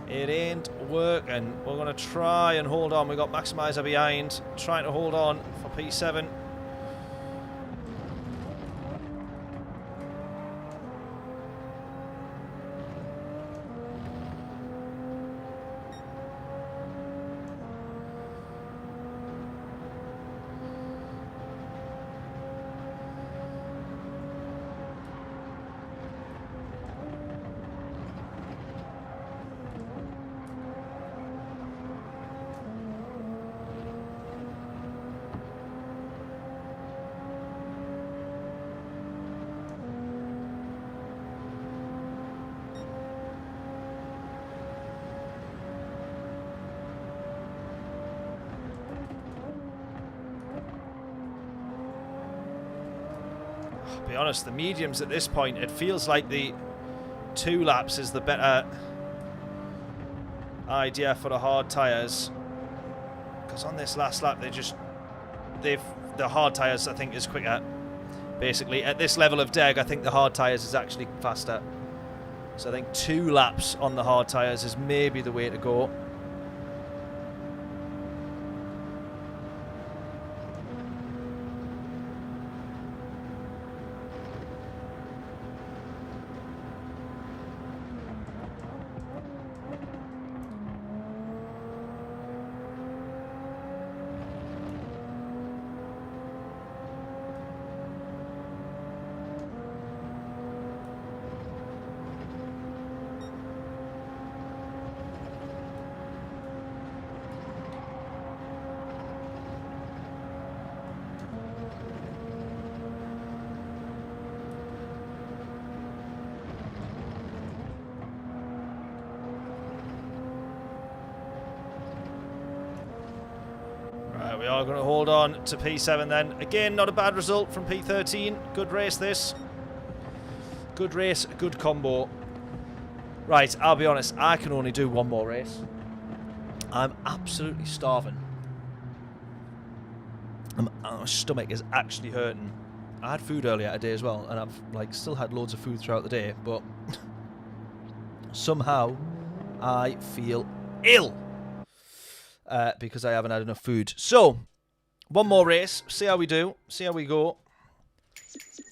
It ain't working. We're going to try and hold on. We got Maximizer behind, trying to hold on for P7. Be honest, the mediums at this point, it feels like the 2 laps is the better idea for the hard tyres, because on this last lap the hard tyres I think is quicker. Basically at this level of deg, I think the hard tyres is actually faster, so I think 2 laps on the hard tyres is maybe the way to go. We are going to hold on to P7 then. Again, not a bad result from P13. Good race this. Good race, good combo. Right, I'll be honest, I can only do one more race. I'm absolutely starving. My stomach is actually hurting. I had food earlier today as well, and I've still had loads of food throughout the day, but somehow I feel ill. Because I haven't had enough food. So, one more race. See how we do. See how we go.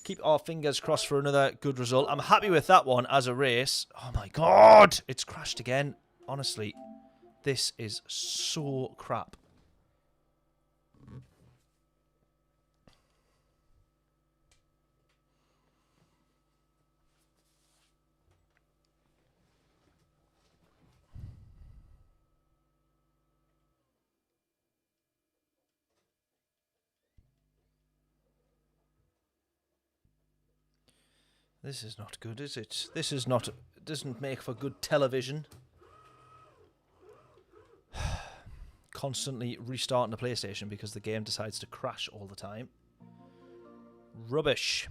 Keep our fingers crossed for another good result. I'm happy with that one as a race. Oh my god! It's crashed again. Honestly, this is so crap. This is not good, is it? This is not... doesn't make for good television. Constantly restarting the PlayStation because the game decides to crash all the time. Rubbish.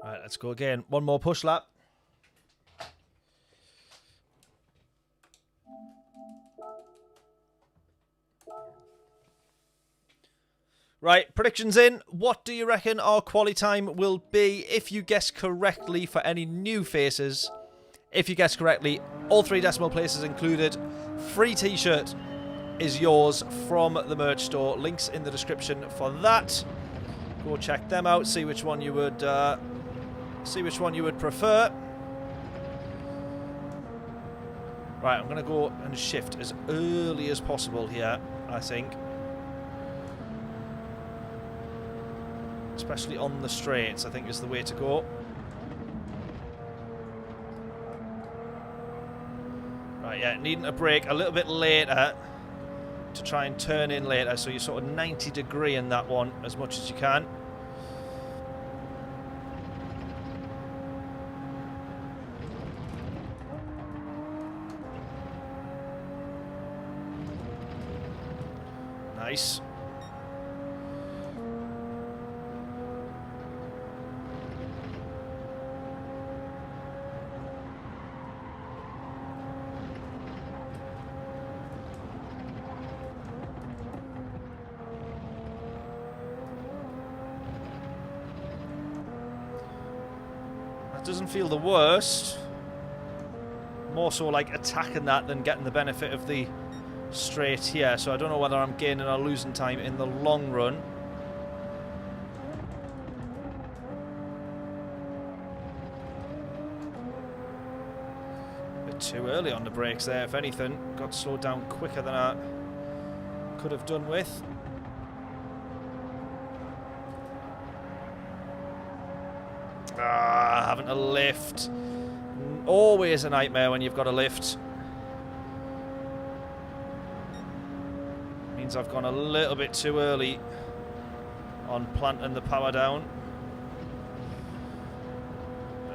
Right, let's go again. One more push lap. Right, predictions in. What do you reckon our quali time will be if you guess correctly for any new faces? If you guess correctly, all 3 decimal places included. Free t-shirt is yours from the merch store. Links in the description for that. Go check them out. See which one you would prefer. Right, I'm going to go and shift as early as possible here, I think. Especially on the straights, I think is the way to go. Right, yeah, needing a brake a little bit later to try and turn in later, so you're sort of 90 degree in that one as much as you can. Nice. That doesn't feel the worst. More so like attacking that than getting the benefit of the straight here, so I don't know whether I'm gaining or losing time in the long run. A bit too early on the brakes there, if anything. Got slowed down quicker than I could have done with. Having to lift. Always a nightmare when you've got to lift. Means I've gone a little bit too early on planting the power down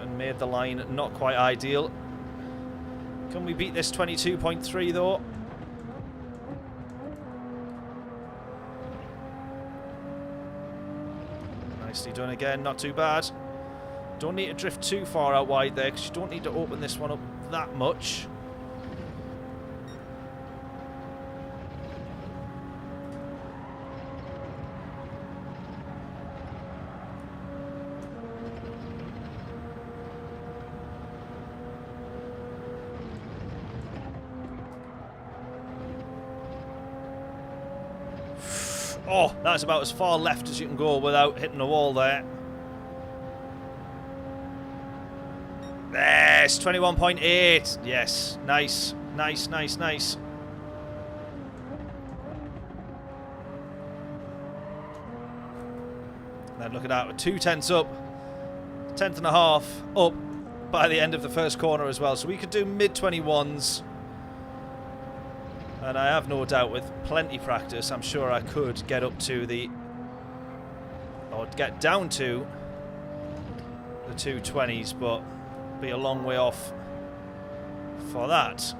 and made the line not quite ideal. Can we beat this 22.3 though? Nicely done again, not too bad. Don't need to drift too far out wide there because you don't need to open this one up that much. Oh, that's about as far left as you can go without hitting the wall there. Yes, 21.8. Yes, nice, nice, nice, nice. Then look at that, we're 2 tenths up, 10th and a half up by the end of the first corner as well. So we could do mid-21s. And I have no doubt with plenty practice, I'm sure I could get up to the, or get down to the 220s, but be a long way off for that.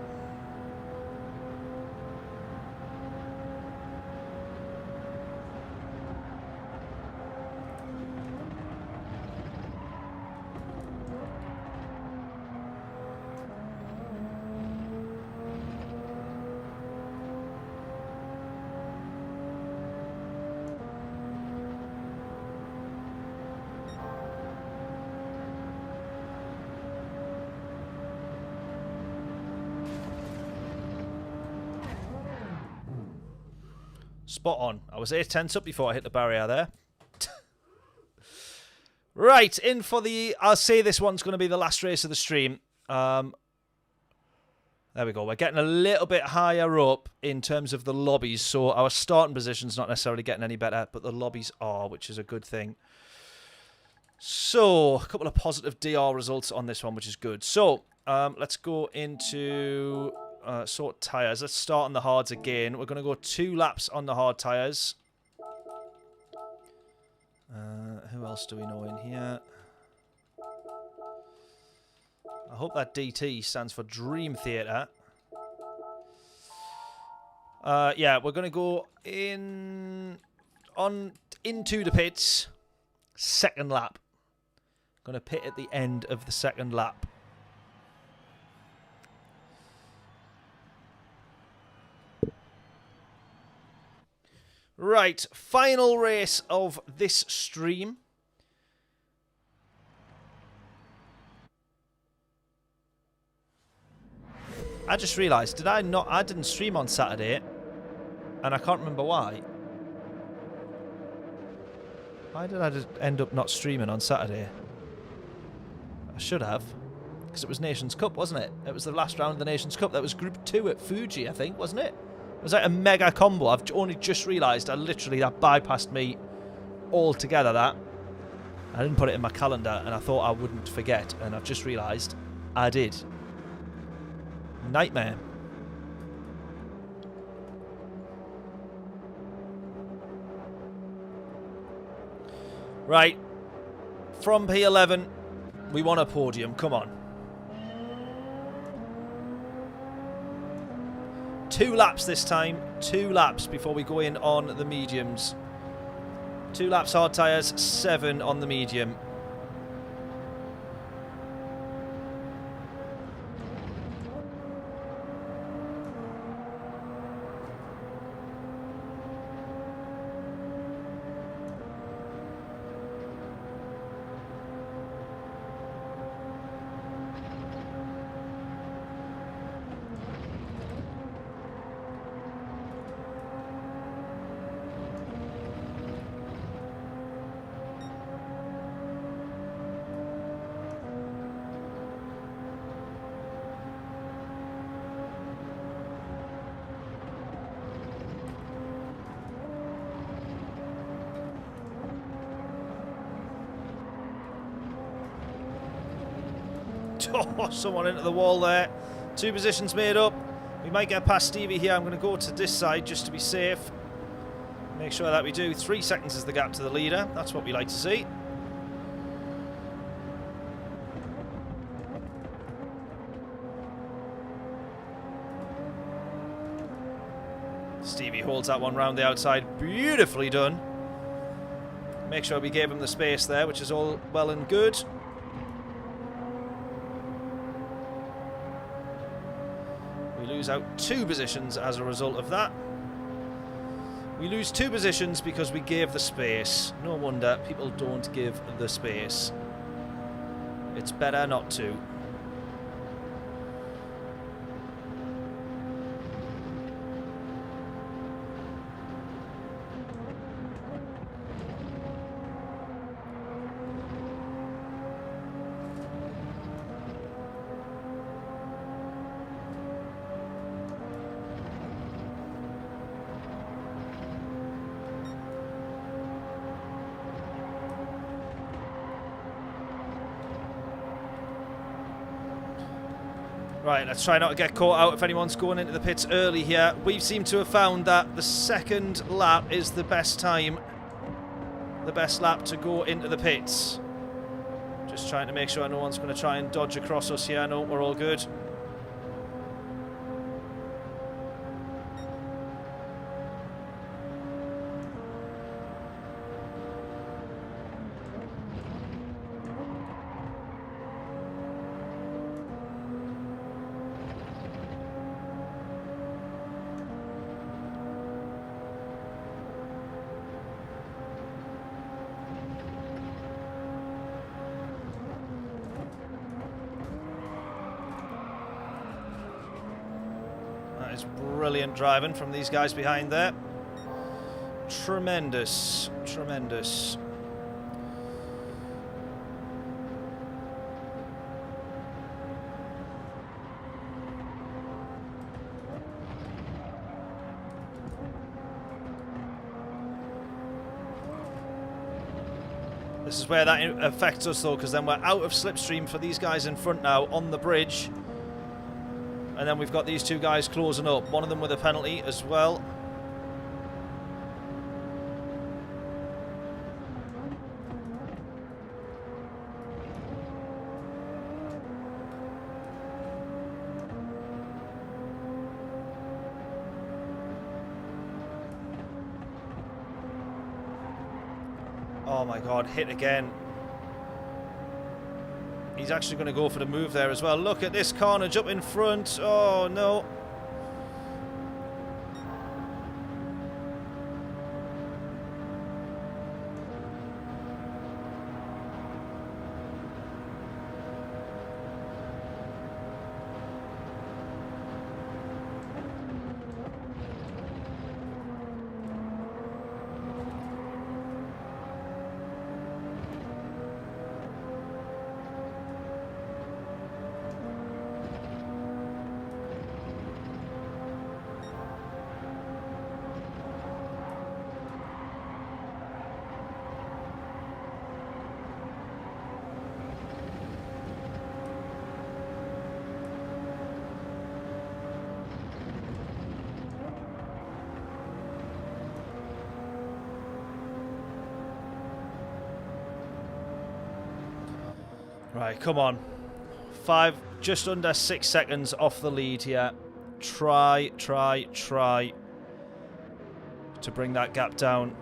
Spot on. I was 8 tenths up before I hit the barrier there. Right, in for the... I'll say this one's going to be the last race of the stream. There we go. We're getting a little bit higher up in terms of the lobbies, so our starting position's not necessarily getting any better, but the lobbies are, which is a good thing. So, a couple of positive DR results on this one, which is good. So, let's go into... sort tyres. Let's start on the hards again. We're going to go 2 laps on the hard tyres. Who else do we know in here? I hope that DT stands for Dream Theater. Yeah, we're going to go into the pits. Second lap. Going to pit at the end of the second lap. Right, final race of this stream. I just realised, I didn't stream on Saturday, and I can't remember why. Why did I just end up not streaming on Saturday? I should have. Because it was Nations Cup, wasn't it? It was the last round of the Nations Cup. That was Group 2 at Fuji, I think, wasn't it? It was like a mega combo. I've only just realised that bypassed me altogether, that. I didn't put it in my calendar, and I thought I wouldn't forget, and I've just realised I did. Nightmare. Right. From P11, we want a podium. Come on. 2 laps this time. 2 laps before we go in on the mediums. 2 laps hard tyres, 7 on the medium. Oh, someone into the wall there. 2 positions made up. We might get past Stevie here. I'm going to go to this side just to be safe. Make sure that we do. 3 seconds is the gap to the leader. That's what we like to see. Stevie holds that one round the outside. Beautifully done. Make sure we gave him the space there, which is all well and good. Lose out 2 positions as a result of that. We lose 2 positions because we gave the space. No wonder people don't give the space. It's better not to. Right, let's try not to get caught out if anyone's going into the pits early here. We seem to have found that the second lap is the best time, the best lap to go into the pits. Just trying to make sure no one's going to try and dodge across us here. No, we're all good. Brilliant driving from these guys behind there. Tremendous, tremendous. This is where that affects us though, because then we're out of slipstream for these guys in front now on the bridge. And then we've got these 2 guys closing up. One of them with a penalty as well. Oh my God, hit again. He's actually going to go for the move there as well. Look at this carnage up in front. Oh, no. Right, come on. 5, just under 6 seconds off the lead here. Try to bring that gap down.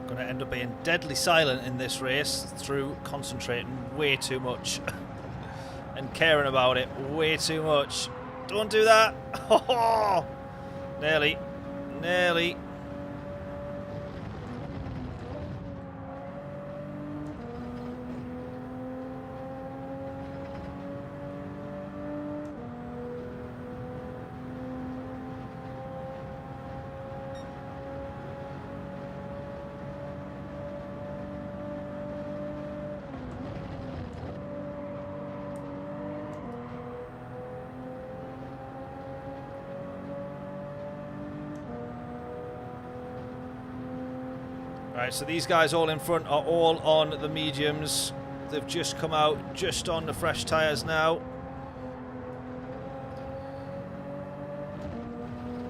Going to end up being deadly silent in this race through concentrating way too much and caring about it way too much. Don't do that. Oh, nearly. Right, so these guys all in front are all on the mediums. They've just come out just on the fresh tyres now.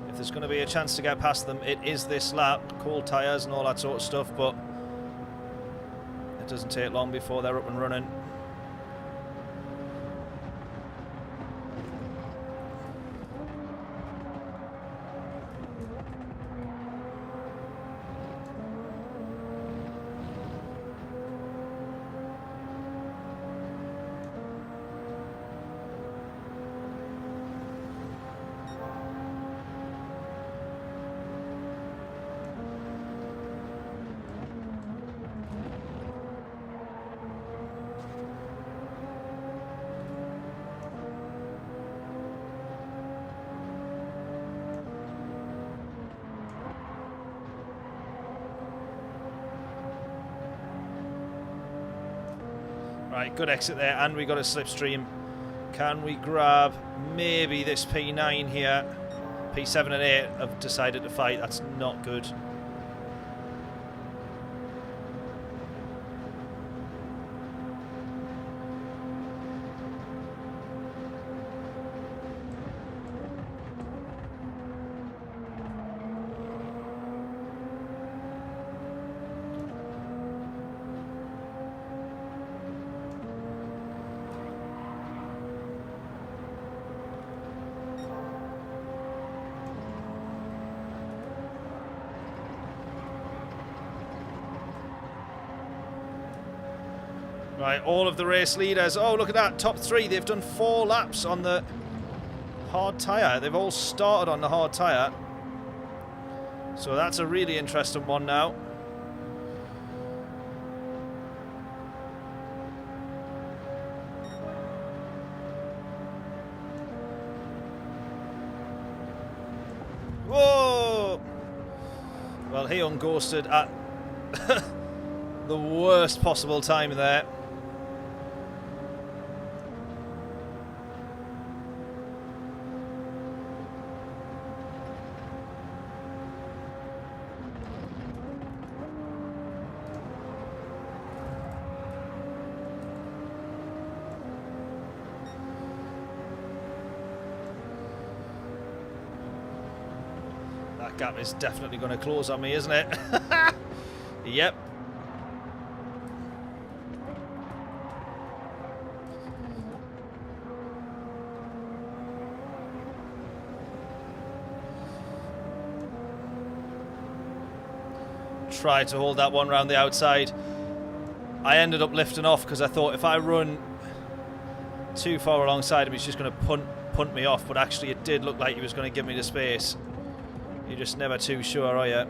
If there's going to be a chance to get past them, it is this lap. Cold tyres and all that sort of stuff, but it doesn't take long before they're up and running. Right, good exit there, and we got a slipstream. Can we grab maybe this P9 here? P7 and 8 have decided to fight. That's not good. Right, all of the race leaders. Oh, look at that. Top 3. They've done 4 laps on the hard tyre. They've all started on the hard tyre. So that's a really interesting one now. Whoa! Well, he unghosted at the worst possible time there. That gap is definitely going to close on me, isn't it? Yep. Try to hold that one round the outside. I ended up lifting off because I thought if I run too far alongside him, he's just going to punt me off. But actually, it did look like he was going to give me the space. You're just never too sure, are you?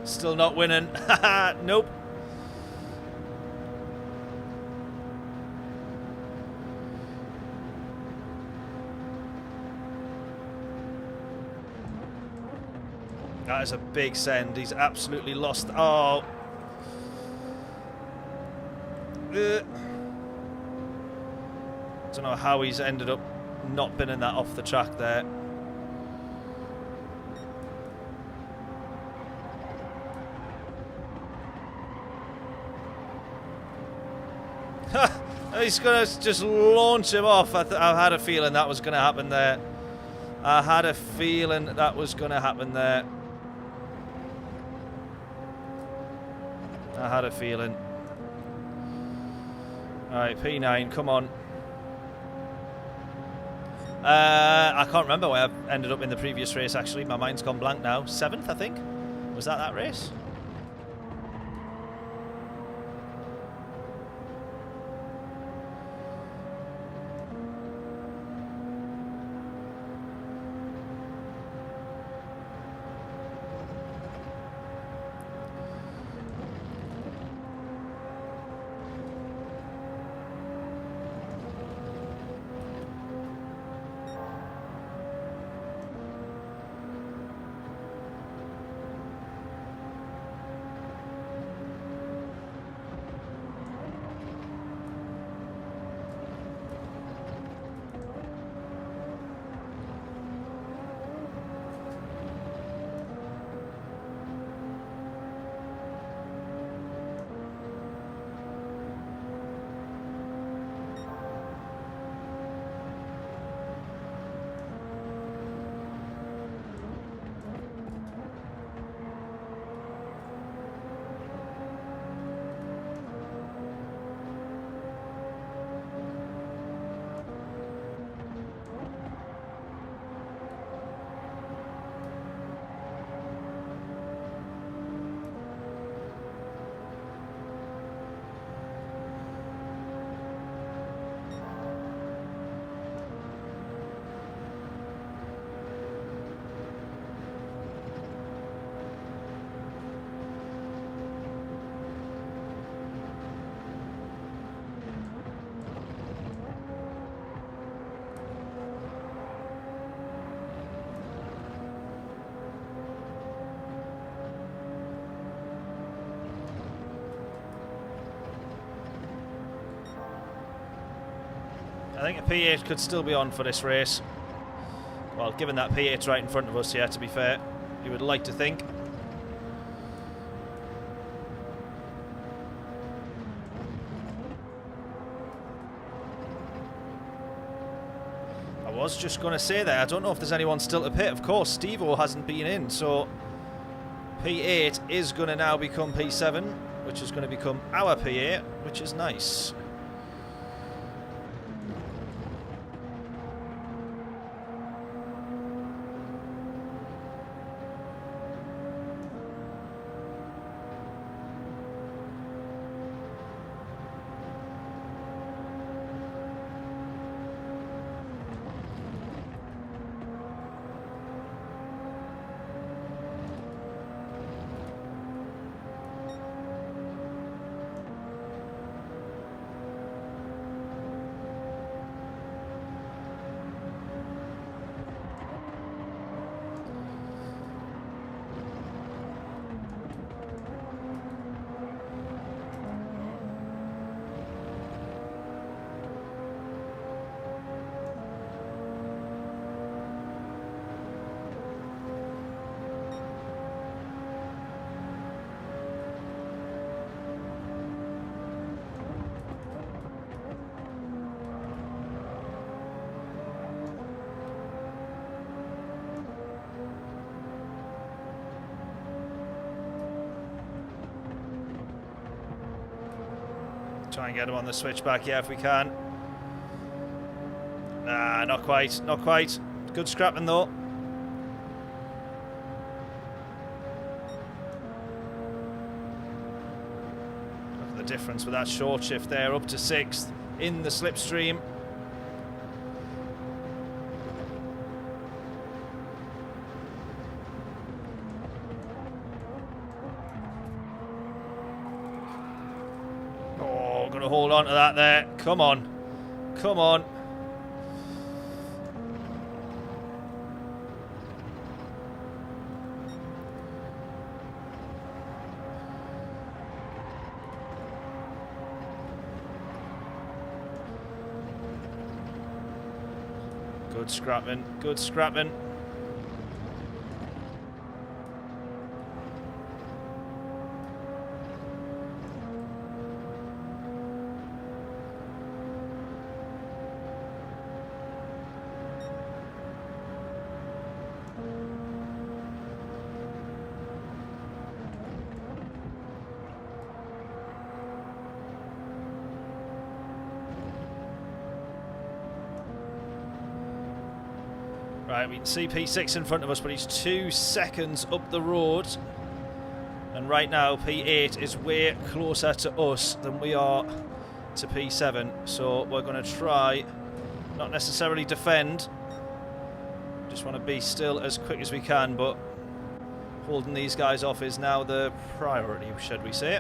Still not winning. Nope. That is a big send. He's absolutely lost. Oh. Don't know how he's ended up not binning that off the track there. He's going to just launch him off. I had a feeling that was going to happen there. I had a feeling that was going to happen there. I had a feeling. Alright, P9, come on. I can't remember where I ended up in the previous race, actually. My mind's gone blank now. 7th, I think? Was that race? I think a P8 could still be on for this race. Well, given that P8's right in front of us here, to be fair, you would like to think. I was just going to say that, I don't know if there's anyone still to pit. Of course, Steve-O hasn't been in, so P8 is going to now become P7, which is going to become our P8, which is nice. Try and get him on the switchback, yeah, if we can. Nah, not quite, not quite. Good scrapping though. Look at the difference with that short shift there, up to 6th in the slipstream. Oh, gonna hold on to that there. Come on. Come on. Good scrapping, good scrapping. Right, we can see P6 in front of us, but he's 2 seconds up the road. And right now, P8 is way closer to us than we are to P7. So we're going to try, not necessarily defend. Just want to be still as quick as we can, but holding these guys off is now the priority, should we say.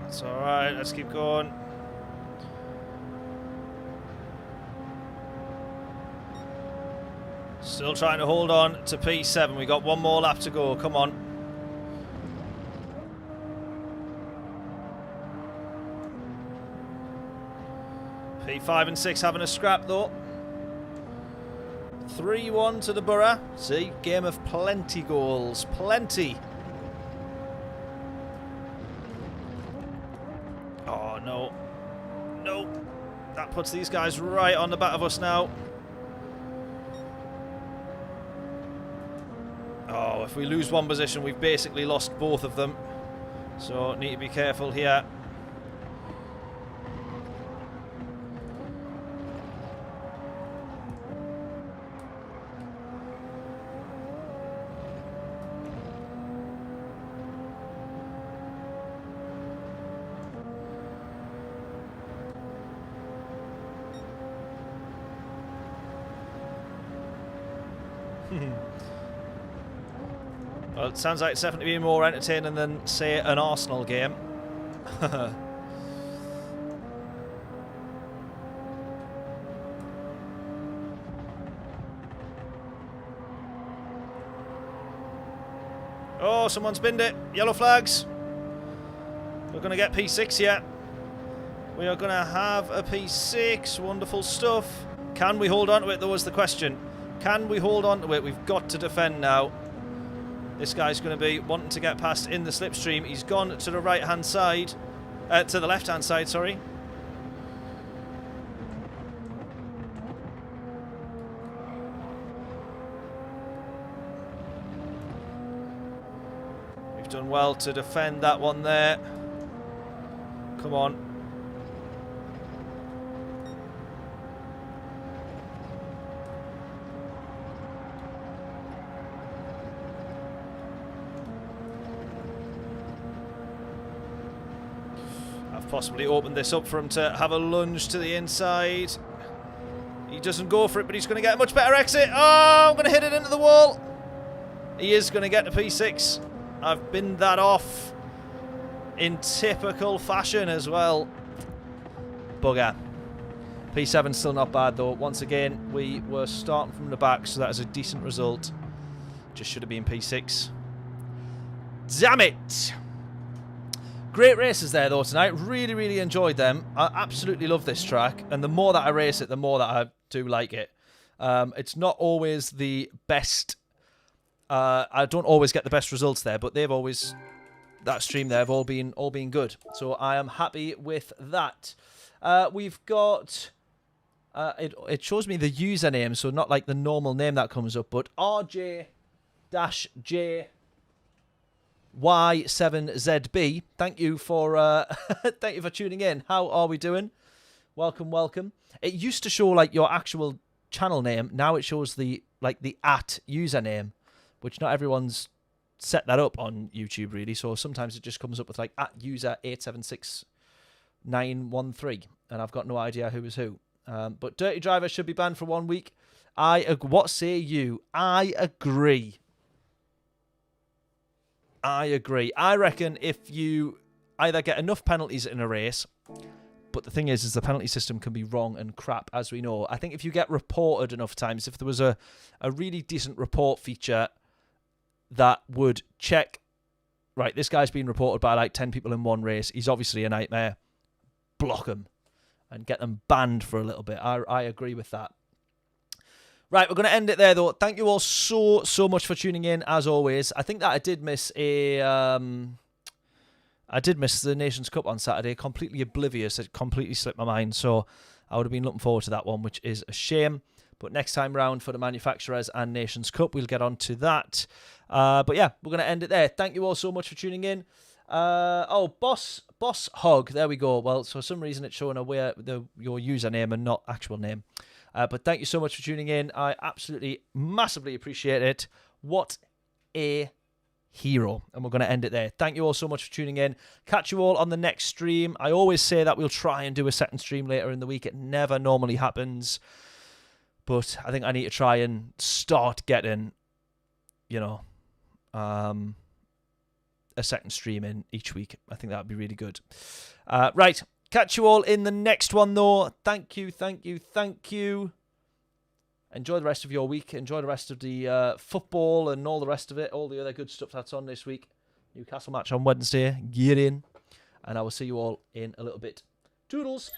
That's alright, let's keep going. Still trying to hold on to P7. We got one more lap to go, come on. P5 and 6 having a scrap though. 3-1 to the Borough. See, game of plenty goals, plenty. Oh no, no, that puts these guys right on the back of us now. Oh, if we lose one position, we've basically lost both of them. So need to be careful here. Well, it sounds like it's definitely been more entertaining than, say, an Arsenal game. Oh, someone's binned it. Yellow flags. We're going to get P6 here. We are going to have a P6. Wonderful stuff. Can we hold on to it, though, is the question. Can we hold on to it? We've got to defend now. This guy's going to be wanting to get past in the slipstream. He's gone to the right-hand side. To the left-hand side, sorry. We've done well to defend that one there. Come on. I've possibly opened this up for him to have a lunge to the inside. He doesn't go for it, but he's going to get a much better exit. Oh, I'm going to hit it into the wall. He is going to get to P6. I've binned that off in typical fashion as well. Bugger. P7's still not bad, though. Once again, we were starting from the back, so that is a decent result. Just should have been P6. Damn it! Great races there, though, tonight. Really, really enjoyed them. I absolutely love this track, and the more that I race it, the more that I do like it. It's not always the best. I don't always get the best results there, but they've always, that stream there, have all been good. So I am happy with that. We've got, it shows me the username, so not like the normal name that comes up, but RJ-JY7ZB. Thank you for thank you for tuning in. How are we doing? Welcome, welcome. It used to show like your actual channel name. Now it shows the at username, which not everyone's set that up on YouTube really. So sometimes it just comes up with like at user 876913, and I've got no idea who is who. But Dirty Driver should be banned for 1 week. What say you? I agree. I agree. I reckon if you either get enough penalties in a race, but the thing is the penalty system can be wrong and crap, as we know. I think if you get reported enough times, if there was a really decent report feature that would check, right, this guy's been reported by like 10 people in one race, he's obviously a nightmare, block him and get them banned for a little bit. I agree with that. Right, we're going to end it there, though. Thank you all so much for tuning in, as always. I think that I did miss the Nations Cup on Saturday. Completely oblivious. It completely slipped my mind. So I would have been looking forward to that one, which is a shame. But next time round for the Manufacturers and Nations Cup, we'll get on to that. But yeah, we're going to end it there. Thank you all so much for tuning in. Boss Hog. There we go. Well, for some reason it's showing your username and not actual name. But thank you so much for tuning in. I absolutely, massively appreciate it. What a hero. And we're going to end it there. Thank you all so much for tuning in. Catch you all on the next stream. I always say that we'll try and do a second stream later in the week. It never normally happens. But I think I need to try and start getting, a second stream in each week. I think that would be really good. Right. Catch you all in the next one, though. Thank you, thank you, thank you. Enjoy the rest of your week. Enjoy the rest of the football and all the rest of it. All the other good stuff that's on this week. Newcastle match on Wednesday. Get in. And I will see you all in a little bit. Toodles.